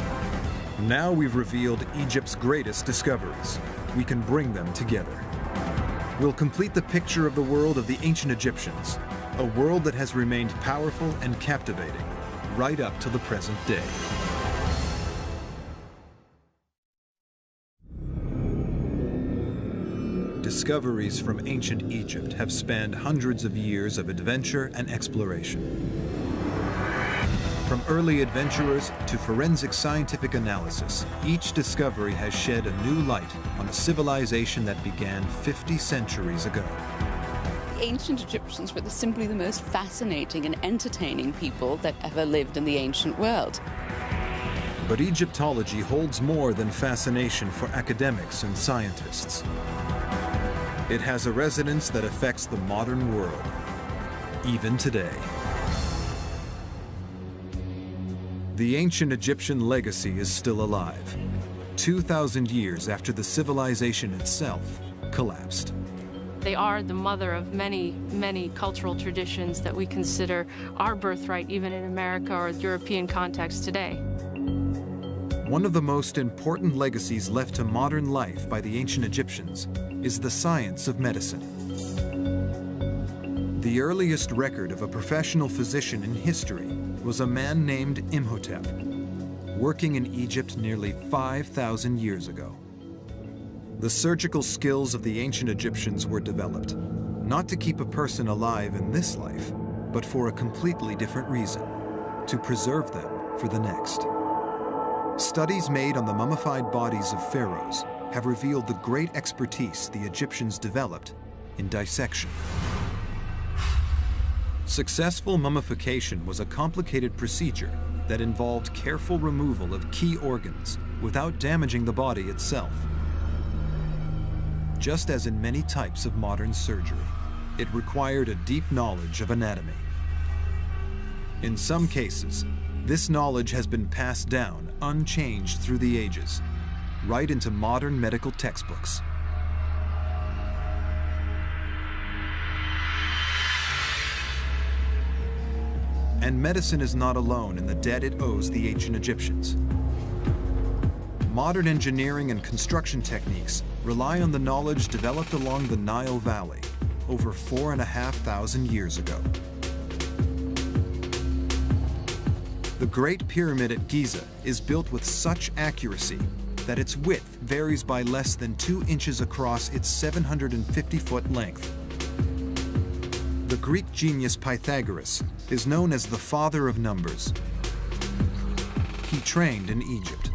[SPEAKER 1] Now we've revealed Egypt's greatest discoveries. We can bring them together. We'll complete the picture of the world of the ancient Egyptians, a world that has remained powerful and captivating right up to the present day. Discoveries from ancient Egypt have spanned hundreds of years of adventure and exploration. From early adventurers to forensic scientific analysis, each discovery has shed a new light on a civilization that began 50 centuries ago.
[SPEAKER 2] The ancient Egyptians were simply the most fascinating and entertaining people that ever lived in the ancient world.
[SPEAKER 1] But Egyptology holds more than fascination for academics and scientists. It has a resonance that affects the modern world, even today. The ancient Egyptian legacy is still alive, 2,000 years after the civilization itself collapsed.
[SPEAKER 5] They are the mother of many, many cultural traditions that we consider our birthright, even in America or European context today.
[SPEAKER 1] One of the most important legacies left to modern life by the ancient Egyptians is the science of medicine. The earliest record of a professional physician in history was a man named Imhotep, working in Egypt nearly 5,000 years ago. The surgical skills of the ancient Egyptians were developed, not to keep a person alive in this life, but for a completely different reason, to preserve them for the next. Studies made on the mummified bodies of pharaohs have revealed the great expertise the Egyptians developed in dissection. Successful mummification was a complicated procedure that involved careful removal of key organs without damaging the body itself. Just as in many types of modern surgery, it required a deep knowledge of anatomy. In some cases, this knowledge has been passed down unchanged through the ages, right into modern medical textbooks. And medicine is not alone in the debt it owes the ancient Egyptians. Modern engineering and construction techniques rely on the knowledge developed along the Nile Valley over 4,500 years ago. The Great Pyramid at Giza is built with such accuracy that its width varies by less than 2 inches across its 750-foot length. The Greek genius Pythagoras is known as the father of numbers. He trained in Egypt.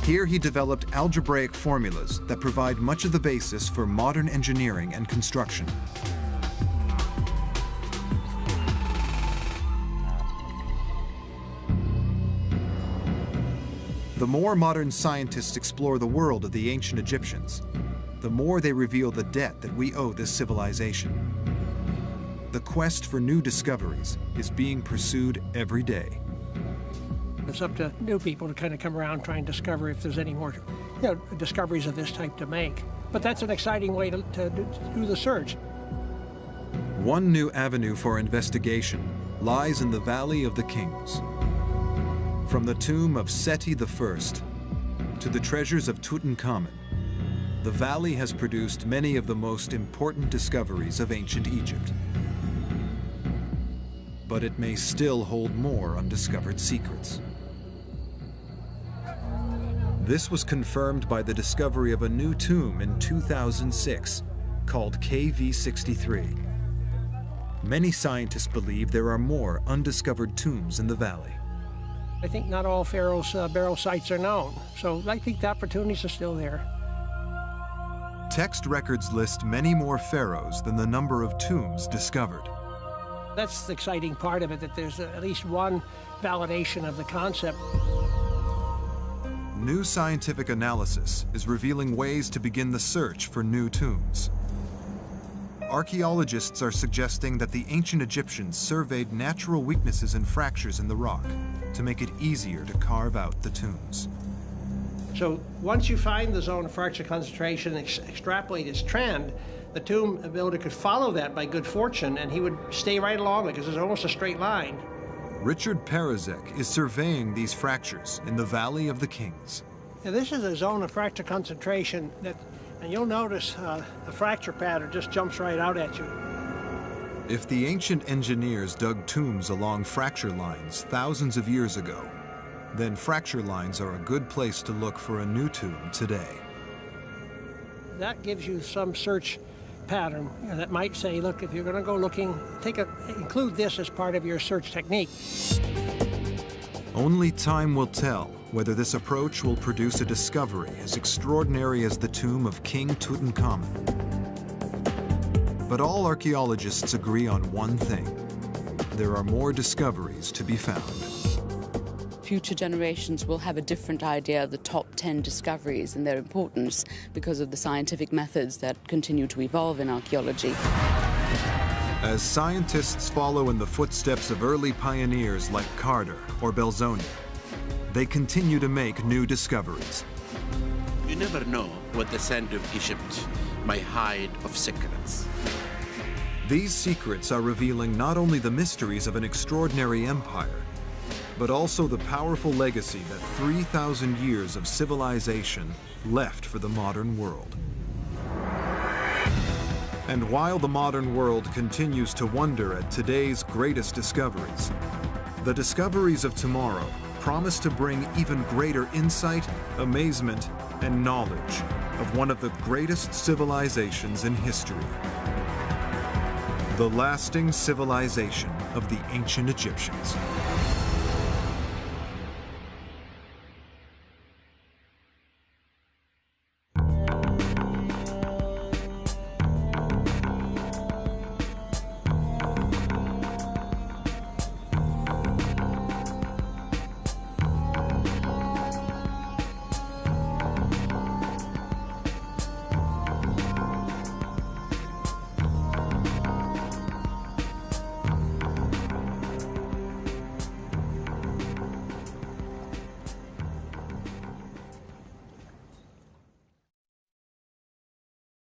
[SPEAKER 1] Here he developed algebraic formulas that provide much of the basis for modern engineering and construction. The more modern scientists explore the world of the ancient Egyptians, the more they reveal the debt that we owe this civilization. The quest for new discoveries is being pursued every day.
[SPEAKER 10] It's up to new people to kind of come around, try and discover if there's any more, discoveries of this type to make. But that's an exciting way to do the search.
[SPEAKER 1] One new avenue for investigation lies in the Valley of the Kings. From the tomb of Seti I to the treasures of Tutankhamun, the valley has produced many of the most important discoveries of ancient Egypt. But it may still hold more undiscovered secrets. This was confirmed by the discovery of a new tomb in 2006 called KV63. Many scientists believe there are more undiscovered tombs in the valley.
[SPEAKER 10] I think not all Pharaoh's burial sites are known, so I think the opportunities are still there.
[SPEAKER 1] Text records list many more pharaohs than the number of tombs discovered.
[SPEAKER 10] That's the exciting part of it, that there's at least one validation of the concept.
[SPEAKER 1] New scientific analysis is revealing ways to begin the search for new tombs. Archaeologists are suggesting that the ancient Egyptians surveyed natural weaknesses and fractures in the rock to make it easier to carve out the tombs.
[SPEAKER 10] So once you find the zone of fracture concentration and extrapolate its trend, the tomb builder could follow that by good fortune, and he would stay right along it because it's almost a straight line.
[SPEAKER 1] Richard Parazek is surveying these fractures in the Valley of the Kings.
[SPEAKER 10] Now, this is a zone of fracture concentration and you'll notice the fracture pattern just jumps right out at you.
[SPEAKER 1] If the ancient engineers dug tombs along fracture lines thousands of years ago, then fracture lines are a good place to look for a new tomb today.
[SPEAKER 10] That gives you some search pattern that might say, look, if you're going to go looking, include this as part of your search technique.
[SPEAKER 1] Only time will tell whether this approach will produce a discovery as extraordinary as the tomb of King Tutankhamun. But all archaeologists agree on one thing: there are more discoveries to be found.
[SPEAKER 2] Future generations will have a different idea of the top 10 discoveries and their importance because of the scientific methods that continue to evolve in archaeology.
[SPEAKER 1] As scientists follow in the footsteps of early pioneers like Carter or Belzoni, they continue to make new discoveries.
[SPEAKER 6] You never know what the sand of Egypt may hide of secrets.
[SPEAKER 1] These secrets are revealing not only the mysteries of an extraordinary empire, but also the powerful legacy that 3,000 years of civilization left for the modern world. And while the modern world continues to wonder at today's greatest discoveries, the discoveries of tomorrow promise to bring even greater insight, amazement, and knowledge of one of the greatest civilizations in history: the lasting civilization of the ancient Egyptians.